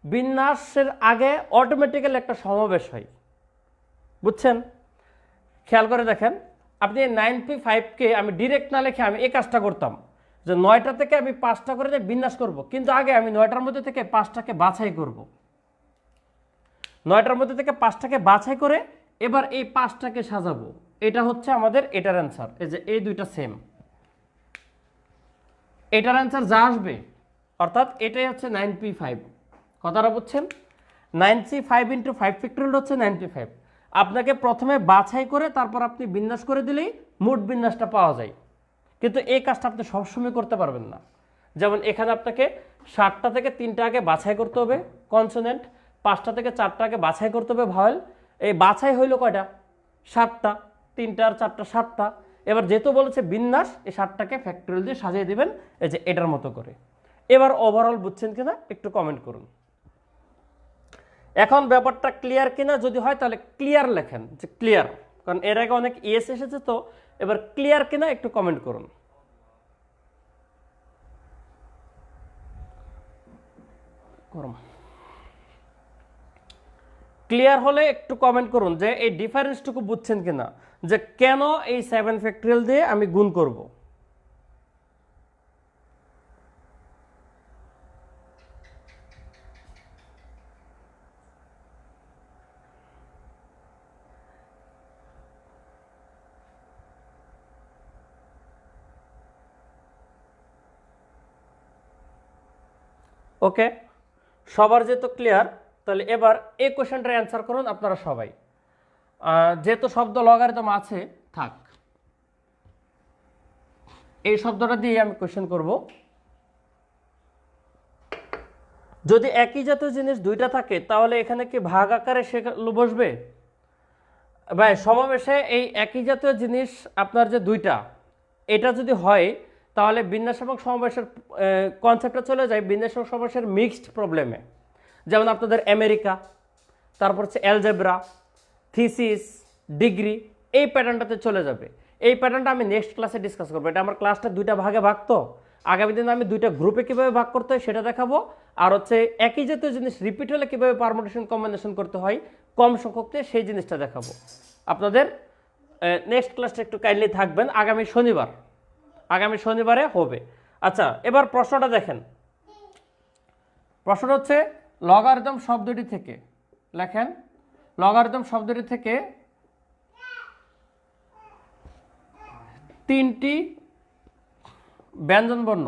বিন্যাসের আগে অটোমেটিক্যালি একটা সমাবেশ হয়, বুঝছেন? খেয়াল করে দেখেন, আপনি 9p5কে আমি ডিরেক্ট না লিখে আমি এই কাজটা করতাম যে 9টা থেকে আমি 5টা করে বিন্যাস করব, কিন্তু আগে আমি 9টার মধ্যে থেকে 5টাকে বাছাই করব। 9টার মধ্যে থেকে 5টাকে বাছাই করে এবার এই 5টাকে সাজাবো। এটা হচ্ছে আমাদের এটার অ্যান্সার। এই যে এই দুইটা সেম, এটার অ্যান্সার যা আসবে, অর্থাৎ এটাই হচ্ছে 9p5। কথাটা বুঝছেন? 9c5 × 5 ফ্যাক্টরিয়াল হচ্ছে 9p5। আপনাকে প্রথমে বাছাই করে তারপর আপনি বিন্যাস করে দিলেই মোট বিন্যাসটা পাওয়া যায়, কিন্তু এই কাজটা আপনি সবসময় করতে পারবেন না। যেমন এখানে আপনাকে 7টা থেকে 3টা আগে বাছাই করতে হবে কনসোনেন্ট, 5টা থেকে 4টা আগে বাছাই করতে হবে ভাওয়েল। এই বাছাই হইল কয়টা? 7টা। 3টা আর 4টা 7টা। এবার যেহেতু বলেছে বিন্যাস, এই 7টাকে ফ্যাক্টরিয়াল দিয়ে সাজিয়ে দিবেন এই যে এটার মতো করে। এবার ওভারঅল বুঝছেন কিনা একটু কমেন্ট করুন। এখন ব্যাপারটা ক্লিয়ার কিনা, যদি হয় তাহলে ক্লিয়ার লেখেন যে ক্লিয়ার, কারণ এর আগে অনেক ইয়েস এসেছে, তো এবার ক্লিয়ার কিনা একটু কমেন্ট করুন। ক্লিয়ার হলে একটু কমেন্ট করুন যে এই ডিফারেন্সটুকু বুঝছেন কিনা, যে কেন এই 7 ফ্যাক্টরিয়াল দিয়ে আমি গুণ করব। ওকে, সবার যেহেতু ক্লিয়ার, তাহলে এবার এই কোশ্চেনটার অ্যান্সার করুন আপনারা সবাই। যেহেতু শব্দ লগারিদম আছে, থাক, এই শব্দটা দিয়ে আমি কোশ্চেন করব। যদি একই জাতীয় জিনিস দুইটা থাকে তাহলে এখানে কি ভাগ আকারে সেগুলো বসবে? ভাই সমাবেশে এই একই জাতীয় জিনিস আপনার যে দুইটা, এটা যদি হয় তাহলে বিন্যাস এবং সমাবেশের কনসেপ্টটা চলে যায় বিন্যাস এবং সমাবেশের মিক্সড প্রবলেমে। যেমন আপনাদের আমেরিকা, তারপর হচ্ছে অ্যালজেব্রা, থিসিস, ডিগ্রি, এই প্যাটার্নটাতে চলে যাবে। এই প্যাটার্নটা আমি নেক্সট ক্লাসে ডিসকাস করবো। এটা আমার ক্লাসটা দুইটা ভাগে ভাগ, তো আগামী দিনে আমি দুইটা গ্রুপে কীভাবে ভাগ করতে হয় সেটা দেখাবো, আর হচ্ছে একই জাতীয় জিনিস রিপিট হলে কীভাবে পারমুটেশন কম্বিনেশন করতে হয় কম সংখ্যকতে, সেই জিনিসটা দেখাবো আপনাদের। নেক্সট ক্লাসটা একটু কাইন্ডলি থাকবেন, আগামী শনিবারে হবে। আচ্ছা, এবার প্রশ্নটা দেখেন। প্রশ্নটা হচ্ছে লগারিদম শব্দটি থেকে, লেখেন লগারিদম শব্দটি থেকে 3টি ব্যঞ্জনবর্ণ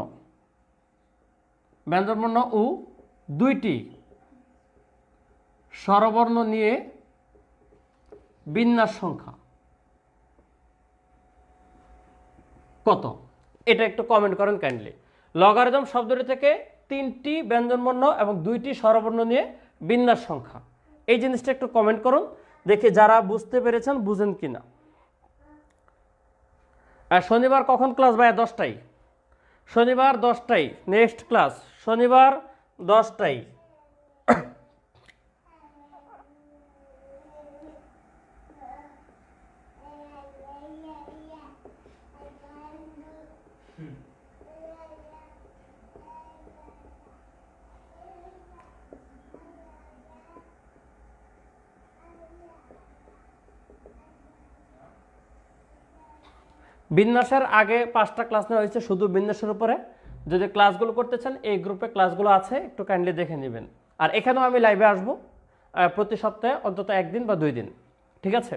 ও 2টি স্বরবর্ণ নিয়ে বিন্যাস সংখ্যা কত? এটা একটু কমেন্ট করেন কাইন্ডলি। লগারিদম শব্দটি থেকে 3টি ব্যঞ্জনবর্ণ এবং 2টি স্বরবর্ণ নিয়ে বিন্যাস সংখ্যা, এই জিনিসটা একটু কমেন্ট করুন, দেখি যারা বুঝতে পেরেছেন বুঝেন কিনা। আর শনিবার কখন ক্লাস ভাইয়া? 10টায়। শনিবার 10টায় নেক্সট ক্লাস, শনিবার 10টায়। বিন্যাসের আগে 5টা ক্লাস নেওয়া হয়েছে শুধু বিন্যাসের উপরে। যদি ক্লাসগুলো করতে চান এই গ্রুপে ক্লাসগুলো আছে, একটু কাইন্ডলি দেখে নেবেন। আর এখানেও আমি লাইভে আসবো প্রতি সপ্তাহে অন্তত 1 দিন বা 2 দিন, ঠিক আছে?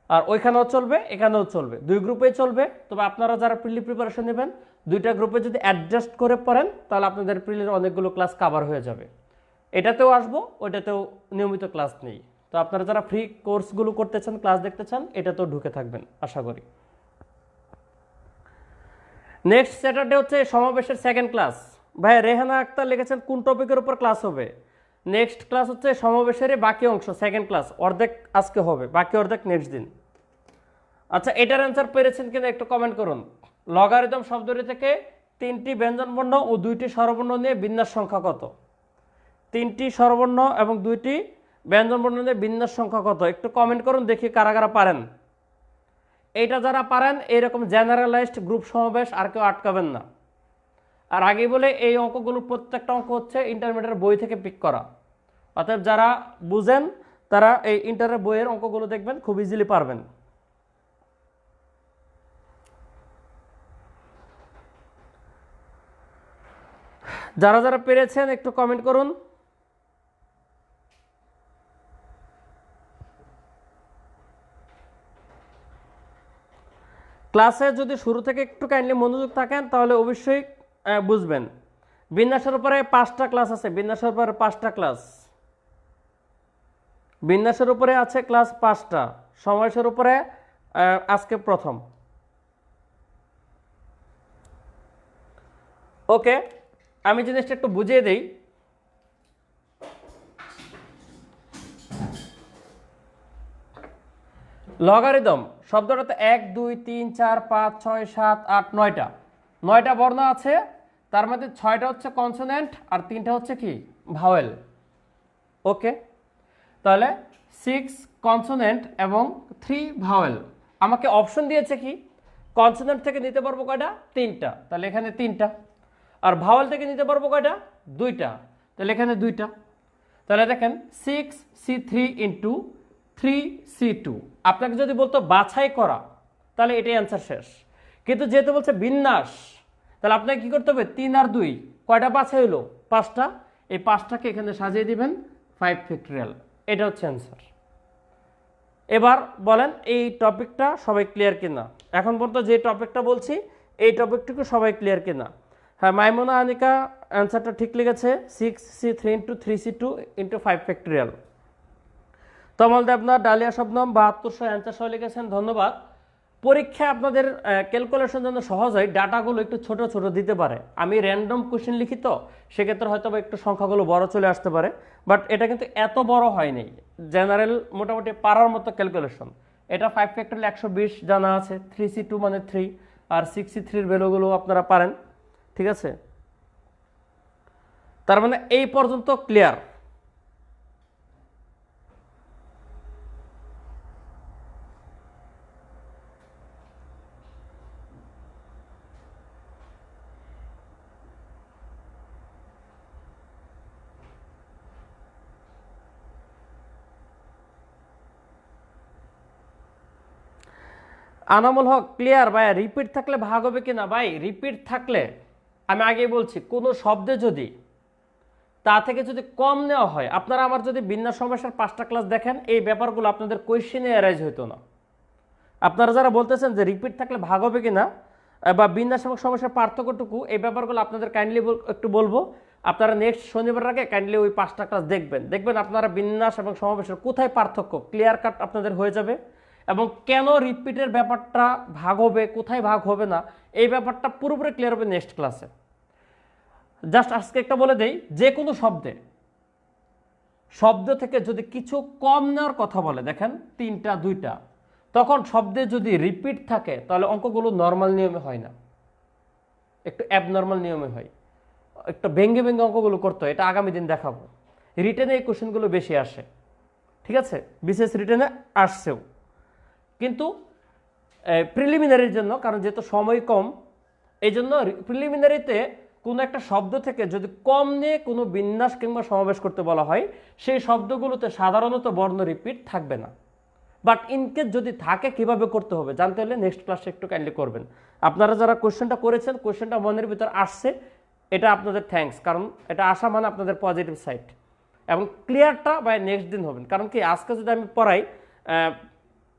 আর ওইখানেও চলবে, এখানেও চলবে, 2 গ্রুপেই চলবে। তবে আপনারা যারা প্রিলি প্রিপারেশন নেবেন 2টা গ্রুপে যদি অ্যাডজাস্ট করে পড়েন তাহলে আপনাদের প্রিলির অনেকগুলো ক্লাস কভার হয়ে যাবে। এটাতেও আসবো, ওইটাতেও নিয়মিত ক্লাস নেই। তো আপনারা যারা ফ্রি কোর্সগুলো করতে চান, ক্লাস দেখতে চান, এটাতেও ঢুকে থাকবেন আশা করি। নেক্সট স্যাটারডে হচ্ছে সমাবেশের 2nd ক্লাস। ভাই রেহানা আক্তার লিখেছেন কোন টপিকের উপর ক্লাস হবে? নেক্সট ক্লাস হচ্ছে সমাবেশের বাকি অংশ, 2nd ক্লাস, অর্ধেক আজকে হবে, বাকি অর্ধেক নেক্সট দিন। আচ্ছা, এটার অ্যান্সার পেরেছেন কিনা একটু কমেন্ট করুন। লগারিদম শব্দটি থেকে 3টি ব্যঞ্জনবর্ণ ও 2টি স্বরবর্ণ নিয়ে বিন্যাস সংখ্যা কত? 3টি স্বরবর্ণ এবং 2টি ব্যঞ্জনবর্ণ নিয়ে বিন্যাস সংখ্যা কত? একটু কমেন্ট করুন, দেখি কারা কারা পারেন। এইটা যারা পারেন, এইরকম জেনারেলাইজড গ্রুপ সমাবেশ আর কেউ আটকাবেন না। আর আগে বলে এই অঙ্কগুলোর প্রত্যেকটা অঙ্ক হচ্ছে ইন্টারমিডিয়েট বই থেকে পিক করা। অতএব যারা বুঝেন তারা এই ইন্টারের বইয়ের অঙ্কগুলো দেখবেন, খুব ইজিলি পারবেন। যারা যারা পেরেছেন একটু কমেন্ট করুন। ক্লাসে যদি শুরু থেকে একটু কাইন্ডলি মনোযোগ থাকেন তাহলে অবশ্যই বুঝবেন। বিন্যাসের উপরে 5টা ক্লাস আছে, বিন্যাসের উপরে 5টা ক্লাস, বিন্যাসের উপরে আছে ক্লাস 5টা, সমাবেশের উপরে আজকে প্রথম। ওকে, আমি জিনিসটা একটু বুঝিয়ে দিই। লগারিদম শব্দটাতে 1 2 3 4 5 6 7 8 9টা 9টা বর্ণ আছে, তার মধ্যে 6টা হচ্ছে কনসোনেন্ট আর 3টা হচ্ছে কি ভাওয়েল। ওকে, তাহলে 6 কনসোনেন্ট এবং 3 ভাওয়েল। আমাকে অপশন দিয়েছে কি কনসোনেন্ট থেকে নিতে পারবো কয়টা, 3টা, তাহলে এখানে 3টা। আর ভাওয়েল থেকে নিতে পারবো কয়টা, 2টা, তাহলে এখানে 2টা। তাহলে দেখেন 6C3 ইন্টু 3C2। আপনাকে যদি বলতো বাছাই করা তাহলে এটাই অ্যান্সার শেষ, কিন্তু যেহেতু বলছে বিন্যাস তাহলে আপনাকে কি করতে হবে, 3 আর 2 কয়টা বাছাই হলো, 5টা। এই 5টাকে এখানে সাজিয়ে দিবেন 5 ফ্যাক্টরিয়াল, এটা হচ্ছে অ্যান্সার। এবার বলেন এই টপিকটা সবাই ক্লিয়ার কিনা, এখন পর্যন্ত যে টপিকটা বলছি এই টপিকটুকু সবাই ক্লিয়ার কিনা। হ্যাঁ, মাইমুনা আনিকা অ্যান্সারটা ঠিক লিখেছে, 6C3 into 3C2 into 5 factorial. Tamal Debnath, dahlia Shabnam 7200 answer সহ লিখেছেন, ধন্যবাদ। পরীক্ষায় আপনাদের ক্যালকুলেশন জন্য সহজ হয়, ডাটাগুলো একটু ছোট ছোট দিতে পারে। আমি র্যান্ডম কোশ্চেন লিখি তো সেক্ষেত্রে হয়তো বা একটু সংখ্যাগুলো বড় চলে আসতে পারে, বাট এটা কিন্তু এত বড় হয়নি, জেনারেল মোটামুটি পারার মতো ক্যালকুলেশন। এটা 5 ফ্যাক্টরিয়াল 120 জানা আছে, 3C2 মানে 3 আর 6C3 ভ্যালুগুলো আপনারা পারেন, ঠিক আছে। তার মানে এই পর্যন্ত ক্লিয়ার। আনামুল হক, ক্লিয়ার ভাই। রিপিট থাকলে ভাগ হবে কিনা ভাই, রিপিট থাকলে আমি আগেই বলছি কোনো শব্দে যদি তা থেকে যদি কম নেওয়া হয়, আপনারা আমার যদি বিন্যাস সমস্যার 5টা ক্লাস দেখেন এই ব্যাপারগুলো আপনাদের কোয়েশ্চেনে অ্যারাইজ হইতো না। আপনারা যারা বলতেছেন যে রিপিট থাকলে ভাগ হবে কিনা বা বিন্যাস এবং সমস্যার পার্থক্যটুকু, এই ব্যাপারগুলো আপনাদের কাইন্ডলি একটু বলবো। আপনারা নেক্সট শনিবার আগে কাইন্ডলি ওই 5টা ক্লাস দেখবেন, দেখবেন আপনারা বিন্যাস এবং সমাবেশের কোথায় পার্থক্য ক্লিয়ার কাট আপনাদের হয়ে যাবে, এবং কেন রিপিটের ব্যাপারটা ভাগ হবে, কোথায় ভাগ হবে না, এই ব্যাপারটা পুরোপুরি ক্লিয়ার হবে নেক্সট ক্লাসে। জাস্ট আজকে একটা বলে দেই, যে কোনো শব্দ থেকে যদি কিছু কম নেওয়ার কথা বলে, দেখেন 3টা 2টা, তখন শব্দে যদি রিপিট থাকে তাহলে অঙ্কগুলো নর্মাল নিয়মে হয় না, একটু অ্যাবনর্মাল নিয়মে হয়, একটু ভেঙ্গে ভেঙ্গে অঙ্কগুলো করতে হয়। এটা আগামী দিন দেখাবো। রিটেনে এই কোশ্চেনগুলো বেশি আসে, ঠিক আছে, বিশেষ রিটেনে আসছেও, কিন্তু প্রিলিমিনারির জন্য, কারণ যেহেতু সময় কম এই জন্য প্রিলিমিনারিতে কোনো একটা শব্দ থেকে যদি কম নিয়ে কোনো বিন্যাস কিংবা সমাবেশ করতে বলা হয়, সেই শব্দগুলোতে সাধারণত বর্ণ রিপিট থাকবে না। বাট ইনকেস যদি থাকে কিভাবে করতে হবে জানতে হলে নেক্সট ক্লাসে একটু কাইন্ডলি করবেন। আপনারা যারা কোশ্চেনটা করেছেন, কোশ্চেনটা মনের ভিতর আসছে, এটা আপনাদের থ্যাঙ্কস, কারণ এটা আসা মানে আপনাদের পজিটিভ সাইড। এবং ক্লিয়ারটা বাই নেক্সট দিন হবেন, কারণ কি আজকে যদি আমি পড়াই,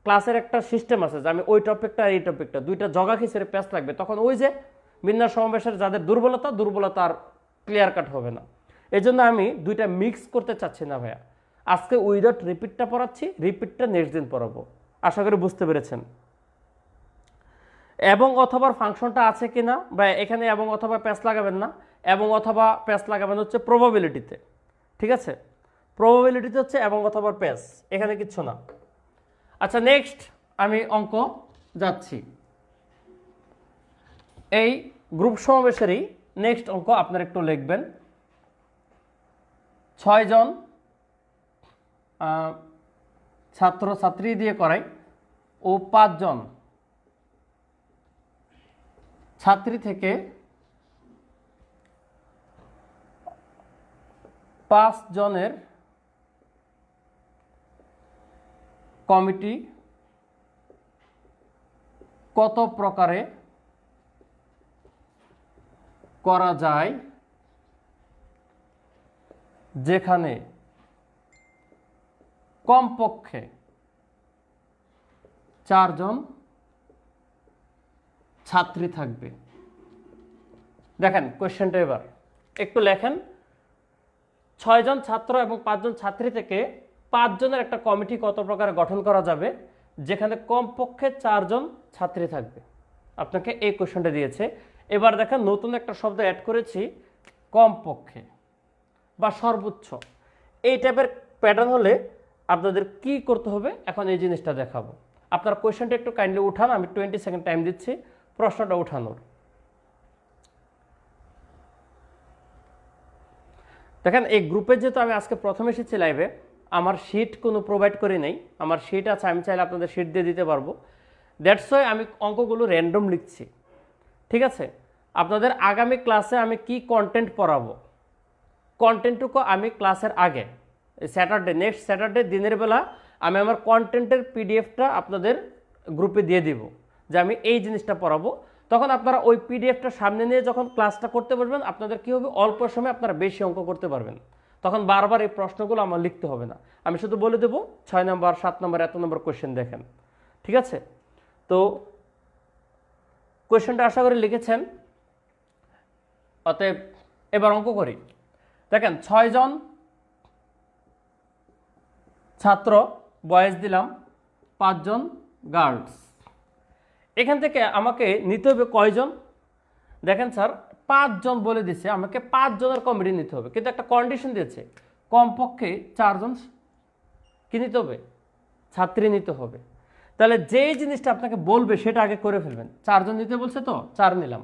ক্লাসের একটা সিস্টেম আছে যে আমি ওই টপিকটা আর এই টপিকটা দুইটা জগা খিচেড়ে প্যাচ লাগবে, তখন ওই যে বিন্যাস সমাবেশের যাদের দুর্বলতা আর ক্লিয়ার কাট হবে না। এই জন্য আমি দুইটা মিক্স করতে চাচ্ছি না ভাইয়া। আজকে উইদাউট রিপিটটা পড়াচ্ছি, রিপিটটা নেক্সট দিন পড়াবো। আশা করি বুঝতে পেরেছেন। এবং অথবা ফাংশনটা আছে কিনা, বা এখানে এবং অথবা প্যাচ লাগাবেন না, এবং অথবা প্যাচ লাগাবেন হচ্ছে প্রবাবিলিটিতে, ঠিক আছে। প্রবাবিলিটিতে হচ্ছে এবং অথবা প্যাচ, এখানে কিচ্ছু না। আচ্ছা, নেক্সট আমি অঙ্ক যাচ্ছি। এই গ্রুপ সমাবেশেরই নেক্সট অঙ্ক আপনারা একটু লিখবেন। 6 জন ছাত্র ছাত্রী দিয়ে করাই ও 5 জন ছাত্রী থেকে 5 জনের কমিটি কত প্রকারে করা যায় যেখানে কমপক্ষে 4 জন ছাত্রী থাকবে। দেখেন কোশ্চেনটা এবার একটু লেখেন। 6 জন ছাত্র এবং 5 জন ছাত্রী থেকে 5 জনের একটা কমিটি কত প্রকারে গঠন করা যাবে যেখানে কমপক্ষে 4 জন ছাত্রী থাকবে। আপনাকে এই কোশ্চেনটা দিয়েছে। এবার দেখেন নতুন একটা শব্দ অ্যাড করেছি, কমপক্ষে বা সর্বোচ্চ। এই টাইপের প্যাটার্ন হলে আপনাদের কি করতে হবে এখন এই জিনিসটা দেখাবো। আপনার কোশ্চেনটা একটু কাইন্ডলি উঠান, আমি 20 সেকেন্ড টাইম দিচ্ছি প্রশ্নটা উঠানোর। দেখেন এই গ্রুপে যেহেতু আমি আজকে প্রথম এসেছি লাইভে, আমার শিট কোনো প্রোভাইড করি নাই। আমার শিট আছে, আমি চাইলে আপনাদের শিট দিয়ে দিতে পারবো। দ্যাটস ওয়াই আমি অঙ্কগুলো র্যান্ডম লিখছি, ঠিক আছে? আপনাদের আগামী ক্লাসে আমি কি কন্টেন্ট পড়াবো, কন্টেন্টটুকু আমি ক্লাসের আগে স্যাটারডে, নেক্সট স্যাটারডে দিনের বেলা আমি আমার কন্টেন্টের পিডিএফটা আপনাদের গ্রুপে দিয়ে দিব যে আমি এই জিনিসটা পড়াবো। তখন আপনারা ওই পিডিএফটা সামনে নিয়ে যখন ক্লাসটা করতে পারবেন, আপনাদের কী হবে, অল্প সময়ে আপনারা বেশি অঙ্ক করতে পারবেন। তখন বারবার এই প্রশ্নগুলো আমার লিখতে হবে না, আমি শুধু বলে দেবো 6 নম্বর 7 নম্বর এত নম্বর কোয়েশ্চেন দেখেন, ঠিক আছে? তো কোয়েশ্চেনটা আশা করি লিখেছেন। অতএব এবার অঙ্ক করি। দেখেন 6 জন ছাত্র বয়েজ দিলাম, 5 জন গার্লস। এখান থেকে আমাকে নিতে হবে কয়জন? দেখেন স্যার 5 জন বলে দিছে, আমাকে 5 জনের কমিটি নিতে হবে, কিন্তু একটা কন্ডিশন দিয়েছে কমপক্ষে 4 জন কি নিতে হবে, ছাত্রী নিতে হবে। তাহলে যেই জিনিসটা আপনাকে বলবে সেটা আগে করে ফেলবেন। 4 জন নিতে বলছে তো 4 নিলাম।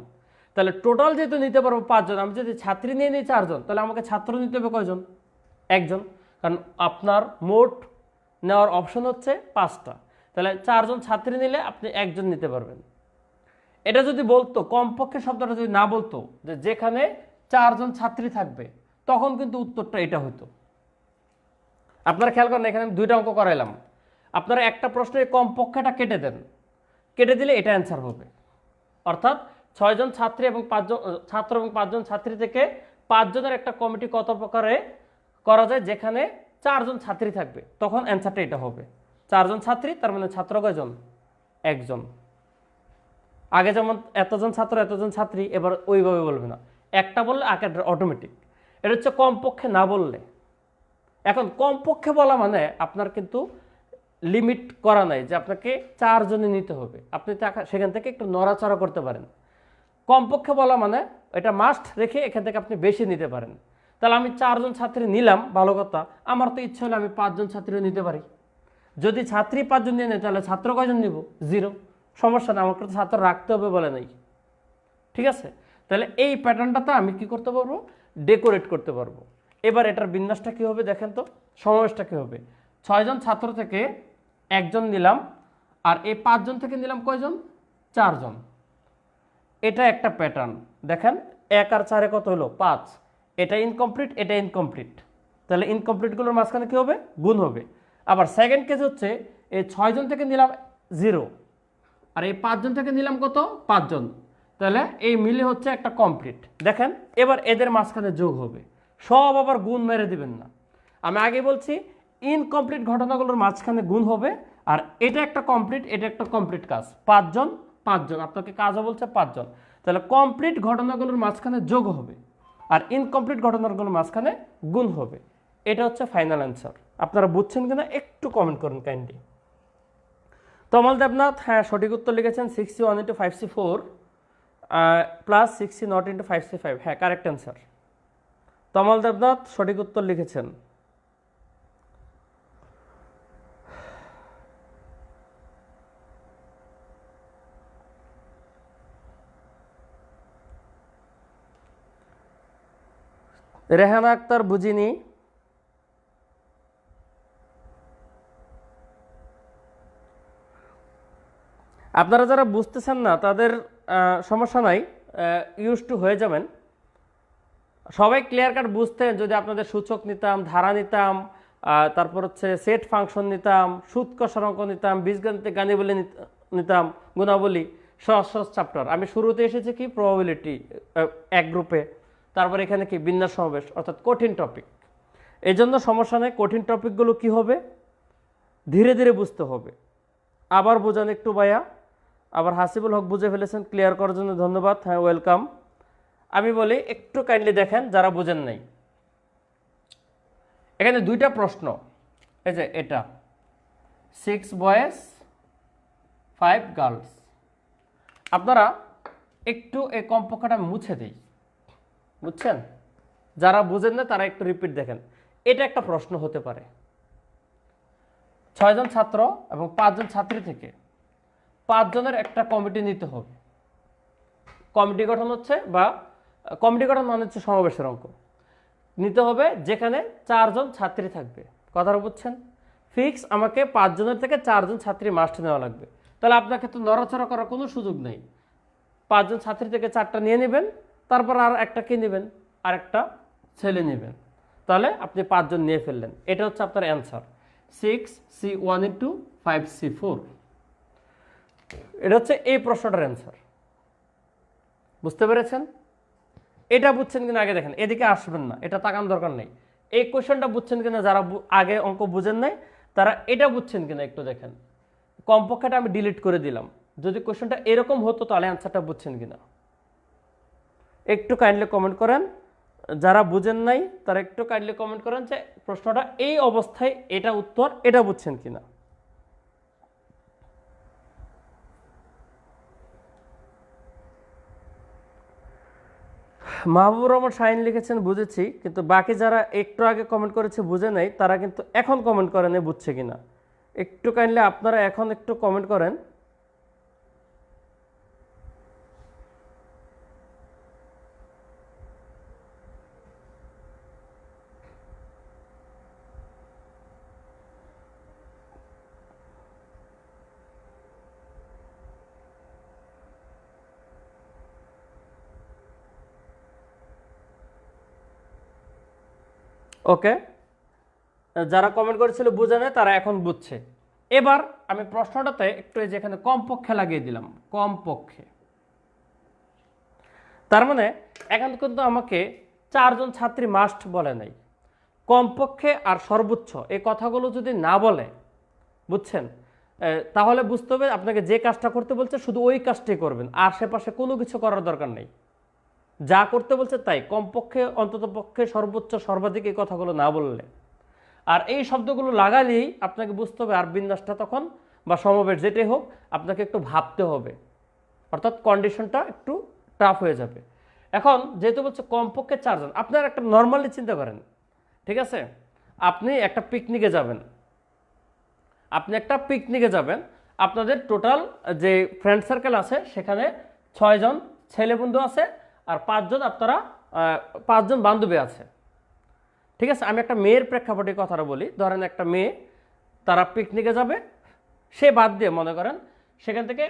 তাহলে টোটাল যেহেতু নিতে পারবো 5 জন, আমি যদি ছাত্রী নিয়ে নিই 4 জন, তাহলে আমাকে ছাত্র নিতে হবে কয়জন? 1 জন। কারণ আপনার মোট নেওয়ার অপশন হচ্ছে 5টা। তাহলে 4 জন ছাত্রী নিলে আপনি 1 জন নিতে পারবেন। এটা যদি বলতো, কমপক্ষে শব্দটা যদি না বলতো যে যেখানে 4 জন ছাত্রী থাকবে, তখন কিন্তু উত্তরটা এটা হতো। আপনারা খেয়াল করেন, এখানে আমি 2টা অঙ্ক করাইলাম। আপনারা একটা প্রশ্নের কমপক্ষেটা কেটে দেন, কেটে দিলে এটা অ্যান্সার হবে। অর্থাৎ 6 জন ছাত্রী এবং 5 জন ছাত্র এবং 5 জন ছাত্রী থেকে 5 জনের একটা কমিটি কত প্রকারে করা যায় যেখানে 4 জন ছাত্রী থাকবে, তখন অ্যান্সারটা এটা হবে। 4 জন ছাত্রী, তার মানে ছাত্র কয়জন? 1 জন। আগে যেমন এতজন ছাত্র এতজন ছাত্রী, এবার ওইভাবে বলবে না, একটা বললে আগে অটোমেটিক। এটা হচ্ছে কমপক্ষে না বললে। এখন কমপক্ষে বলা মানে আপনার কিন্তু লিমিট করা নাই যে আপনাকে 4 জনে নিতে হবে, আপনি সেখান থেকে একটু নড়াচড়া করতে পারেন। কমপক্ষে বলা মানে এটা মাস্ট রেখে এখান থেকে আপনি বেশি নিতে পারেন। তাহলে আমি 4 জন ছাত্রী নিলাম, ভালো কথা। আমার তো ইচ্ছা হলে আমি 5 জন ছাত্রীও নিতে পারি। যদি ছাত্রী 5 জন নিয়ে নেয়, তাহলে ছাত্র কয়জন নিব? 0। সমস্যা না, আমাকে তো ছাত্র রাখতে হবে বলে নাই, ঠিক আছে? তাহলে এই প্যাটার্নটাতে আমি কি করতে পারবো, ডেকোরেট করতে পারবো। এবার এটার বিন্যাসটা কি হবে দেখেন তো, সমাবেশটা কি হবে। 6 জন ছাত্র থেকে 1 জন নিলাম, আর এই 5 জন থেকে নিলাম কয়জন? 4 জন। এটা একটা প্যাটার্ন দেখেন, 1 আর 4 কত হলো? 5। এটা ইনকমপ্লিট, এটা ইনকমপ্লিট, তাহলে ইনকমপ্লিটগুলোর মাঝখানে কি হবে? গুণ হবে। আবার সেকেন্ড কেস হচ্ছে, এই 6 জন থেকে নিলাম 0, আর এই 5 জন থেকে নিলাম কত? 5 জন। তাহলে এই মিলে হচ্ছে একটা কমপ্লিট। দেখেন এবার এদের মাঝখানে যোগ হবে, সব আবার গুণ মেরে দিবেন না। আমি আগে বলছি ইনকমপ্লিট ঘটনাগুলোর মাঝখানে গুণ হবে, আর এটা একটা কমপ্লিট, এটা একটা কমপ্লিট কাজ। 5 জন 5 জন, আপনাকে কাজও বলছে 5 জন। তাহলে কমপ্লিট ঘটনাগুলোর মাঝখানে যোগ হবে, আর ইনকমপ্লিট ঘটনাগুলোর মাঝখানে গুণ হবে। এটা হচ্ছে ফাইনাল অ্যান্সার। আপনারা বুঝছেন কিনা একটু কমেন্ট করুন কাইন্ডলি। তমল দেবনাথ, হ্যাঁ সঠিক উত্তর লিখেছেন। 61 × 5c4 প্লাস 60 নট × 5c5, হ্যাঁ কারেক্ট অ্যান্সার। তমল দেবনাথ সঠিক উত্তর লিখেছেন। রেহানা আক্তার, বুঝিনি। আপনারা যারা বুঝতেছেন না তাদের সমস্যা নাই, ইউজ টু হয়ে যাবেন। সবাই ক্লিয়ার কাট বুঝতেন যদি আপনাদের সূচক নিতাম, ধারা নিতাম, তারপর হচ্ছে সেট ফাংশন নিতাম, সুদ কষার অঙ্ক নিতাম, বীজগণিতে গাণিতিক নিতাম, গুণাবলী, সহজ সহজ চ্যাপ্টার। আমি শুরুতে এসেছি কি প্রবাবিলিটি এক গ্রুপে, তারপর এখানে কি বিন্যাস সমাবেশ, অর্থাৎ কঠিন টপিক। এই জন্য সমস্যা নেই, কঠিন টপিকগুলো কি হবে ধীরে ধীরে বুঝতে হবে। আবার বোঝান একটু ভাইয়া, আবার হাসিবুল হক বুঝে ফেলেছেন, ক্লিয়ার করার জন্য ধন্যবাদ। হ্যাঁ, ওয়েলকাম। আমি বলি একটু কাইন্ডলি দেখেন যারা বুঝেন নাই। এখানে দুইটা প্রশ্ন, এই যে এটা 6 বয়েজ 5 গার্লস। আপনারা একটু এই কমপক্ষটা মুছে দিই, বুঝছেন? যারা বুঝেন না তারা একটু রিপিট দেখেন। এটা একটা প্রশ্ন হতে পারে 6 জন ছাত্র এবং 5 জন ছাত্রী থেকে 5 জনের একটা কমিটি নিতে হবে। কমিটি গঠন হচ্ছে বা কমিটি গঠন মানে হচ্ছে সমাবেশের অঙ্ক নিতে হবে, যেখানে 4 জন ছাত্রী থাকবে। কথাটা বুঝছেন? ফিক্স আমাকে 5 জনের থেকে 4 জন ছাত্রী মাস্ট নেওয়া লাগবে। তাহলে আপনাকে তো নড়াচড়া করার কোনো সুযোগ নেই। 5 জন ছাত্রী থেকে 4টা নিয়ে নেবেন, তারপর আর একটা কি নেবেন, আর একটা ছেলে নেবেন। তাহলে আপনি 5 জন নিয়ে ফেললেন। এটা হচ্ছে আপনার অ্যান্সার 6C1 × 5C4। এটা হচ্ছে এই প্রশ্নটার অ্যান্সার। বুঝতে পেরেছেন? এটা বুঝছেন কিনা আগে দেখেন, এদিকে আসবেন না, এটা তাকান দরকার নেই। এই কোয়েশনটা বুঝছেন কিনা, যারা আগে অঙ্ক বুঝেন নাই তারা এটা বুঝছেন কিনা একটু দেখেন। কমপক্ষেটা আমি ডিলিট করে দিলাম। যদি কোয়েশনটা এরকম হতো তাহলে অ্যান্সারটা বুঝছেন কিনা একটু কাইন্ডলি কমেন্ট করেন। যারা বুঝেন নাই তারা একটু কাইন্ডলি কমেন্ট করেন যে প্রশ্নটা এই অবস্থায় এটা উত্তর, এটা বুঝছেন কিনা। মাহবুবুর রহমান শাহিন লিখেছেন বুঝেছি, কিন্তু বাকি যারা একটু আগে কমেন্ট করেছে বুঝে নাই তারা কিন্তু এখন কমেন্ট করেন বুঝছে কিনা। একটু কাইন্ডলি আপনারা এখন একটু কমেন্ট করেন। ওকে, যারা কমেন্ট করেছিল বুঝে নেয় তারা এখন বুঝছে। এবার আমি প্রশ্নটাতে একটু যেখানে কমপক্ষে লাগিয়ে দিলাম, কমপক্ষে। তার মানে এখন কিন্তু আমাকে 4 জন ছাত্রী মাস্ট বলে নাই, কমপক্ষে আর সর্বোচ্চ এই কথাগুলো যদি না বলে, বুঝছেন, তাহলে বুঝতে হবে আপনাকে যে কাজটা করতে বলছে শুধু ওই কাজটাই করবেন, আশেপাশে কোনো কিছু করার দরকার নেই। যা করতে বলছে তাই, কমপক্ষে, অন্ততপক্ষে, সর্বোচ্চ, সর্বাধিক এই কথাগুলো না বললে। আর এই শব্দগুলো লাগালেই আপনাকে বুঝতে হবে, আর বিন্যাসটা তখন বা সমাবেশ যেটাই হোক আপনাকে একটু ভাবতে হবে, অর্থাৎ কন্ডিশনটা একটু টাফ হয়ে যাবে। এখন যেহেতু বলছে কমপক্ষে 4 জন, আপনারা একটা নর্মালি চিন্তা করেন, ঠিক আছে? আপনি একটা পিকনিকে যাবেন, আপনাদের টোটাল যে ফ্রেন্ড সার্কেল আছে সেখানে 6 জন ছেলে বন্ধু আছে আর 5 জন আপনারা 5 জন বান্ধবী আছে, ঠিক আছে? আমি একটা মেয়ের প্রেক্ষাপটে কথাটা বলি। ধরেন একটা মেয়ে, তারা পিকনিকে যাবে, সে বাদ দিয়ে মনে করেন সেখান থেকে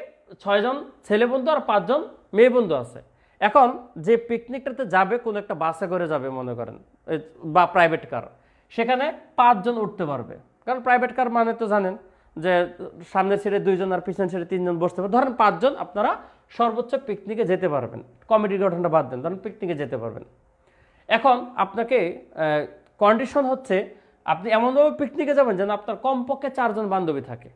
6 জন ছেলে বন্ধু আর 5 জন মেয়ে বন্ধু আছে। এখন যে পিকনিকটাতে যাবে কোনো একটা বাসে করে যাবে মনে করেন, বা প্রাইভেট কার, সেখানে 5 জন উঠতে পারবে, কারণ প্রাইভেট কার মানে তো জানেন যে সামনের সিটে 2 জন আর পিছনের সিটে 3 জন বসতে পারবে। ধরেন 5 জন আপনারা সর্বোচ্চ পিকনিকে যেতে পারবেন, কমিটি গঠনটা বাদ দেন, ধরেন পিকনিকে যেতে পারবেন। এখন আপনাকে কন্ডিশন হচ্ছে আপনি এমনভাবে পিকনিকে যাবেন যেন আপনার কমপক্ষে 4 জন বান্ধবী থাকে,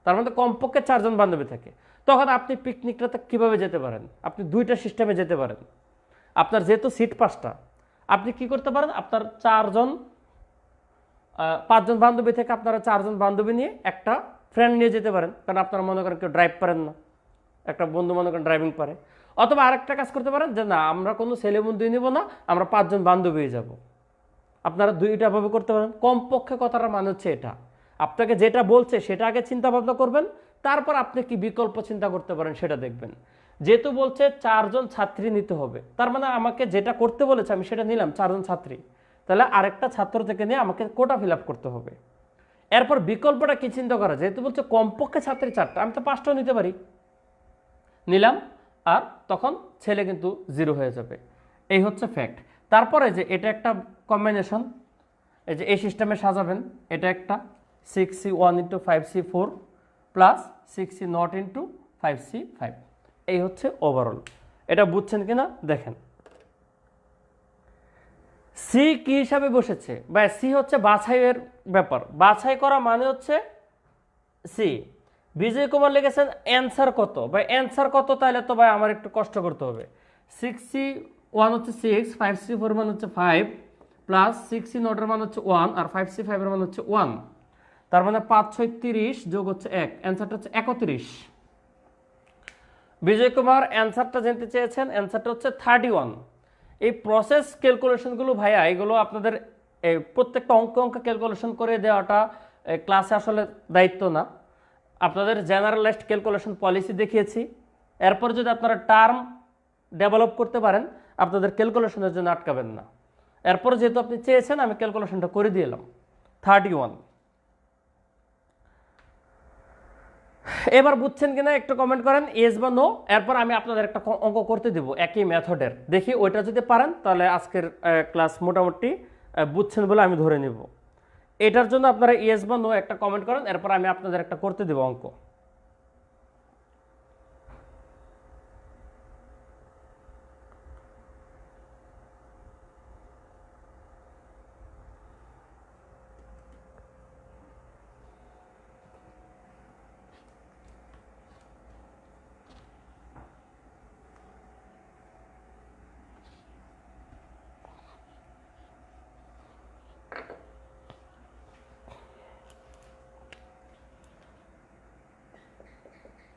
তার মধ্যে কমপক্ষে 4 জন বান্ধবী থাকে। তখন আপনি পিকনিকটাতে কীভাবে যেতে পারেন? আপনি 2টা সিস্টেমে যেতে পারেন। আপনার যেহেতু সিট 5টা, আপনি কি করতে পারেন, আপনার 5 জন বান্ধবী থেকে আপনারা 4 জন বান্ধবী নিয়ে একটা ফ্রেন্ড নিয়ে যেতে পারেন, কারণ আপনারা মনে করেন কেউ ড্রাইভ পারেন না, একটা বন্ধু মনে করেন ড্রাইভিং পারে। অথবা আরেকটা কাজ করতে পারেন যে না, আমরা কোনো ছেলে বন্ধুই নিব না, আমরা 5 জন বান্ধবী যাব। আপনারা 2টা ভাবে করতে পারেন। কমপক্ষে কথাটা মানে হচ্ছে এটা, আপনাকে যেটা বলছে সেটা আগে চিন্তা ভাবনা করবেন, তারপর আপনি কি বিকল্প চিন্তা করতে পারেন সেটা দেখবেন। যেহেতু বলছে 4 জন ছাত্রী নিতে হবে, তার মানে আমাকে যেটা করতে বলেছে আমি সেটা নিলাম, 4 জন ছাত্রী, তাহলে আরেকটা ছাত্র থেকে নিয়ে আমাকে কোটা ফিল আপ করতে হবে। এরপর বিকল্পটা কি চিন্তা করা, যেহেতু বলছে কমপক্ষে ছাত্রী 4টা, আমি তো 5টাও নিতে পারি, নিলাম, আর তখন ছেলে কিন্তু 0 হয়ে যাবে। এই হচ্ছে ফ্যাক্ট। তারপরে যে এটা একটা কম্বিনেশন, এই যে এই সিস্টেমে সাজাবেন, এটা একটা 6C1 into 5C4 plus 6C0 into 5C5, এই হচ্ছে ওভারঅল। এটা বুঝছেন কিনা দেখেন। সি কি হিসাবে বসেছে, বা সি হচ্ছে বাছাইয়ের ব্যাপার, বাছাই করা মানে হচ্ছে সি। বিজয় কুমার লিখেছেন অ্যান্সার কত, ভাই অ্যান্সার কত, তাহলে তো ভাই আমার একটু কষ্ট করতে হবে। 6C1 হচ্ছে 6, 5C4 মান হচ্ছে 5 প্লাস 6C0 এর মান হচ্ছে 1 আর 5C5 এর মান হচ্ছে 1, তার মানে 5 6 30 যোগ হচ্ছে 1, অ্যান্সারটা হচ্ছে 31। বিজয় কুমার অ্যান্সারটা জানতে চেয়েছেন, অ্যান্সারটা হচ্ছে 31। এই প্রসেস ক্যালকুলেশনগুলো ভাইয়া এগুলো আপনাদের প্রত্যেকটা অঙ্ক ক্যালকুলেশন করে দেওয়াটা ক্লাসে আসলে দায়িত্ব না। আপনাদের জেনারেলাইজড ক্যালকুলেশন পলিসি দেখিয়েছি, এরপর যদি আপনারা টার্ম ডেভেলপ করতে পারেন আপনাদের ক্যালকুলেশনের জন্য আটকাবেন না। এরপর যেহেতু আপনি চেয়েছেন আমি ক্যালকুলেশনটা করে দিলাম 31। এবার বুঝছেন কিনা একটু কমেন্ট করেন ইয়েস বা নো, এরপর আমি আপনাদের একটা অঙ্ক করতে দেব একই মেথডের, দেখি ওইটা যদি পারেন তাহলে আজকের ক্লাস মোটামুটি বুঝছেন বলে আমি ধরে নিব। এটার জন্য আপনারা ইয়েস বা নো একটা কমেন্ট করেন, এরপর আমি আপনাদের একটা করতে দেব অঙ্ক।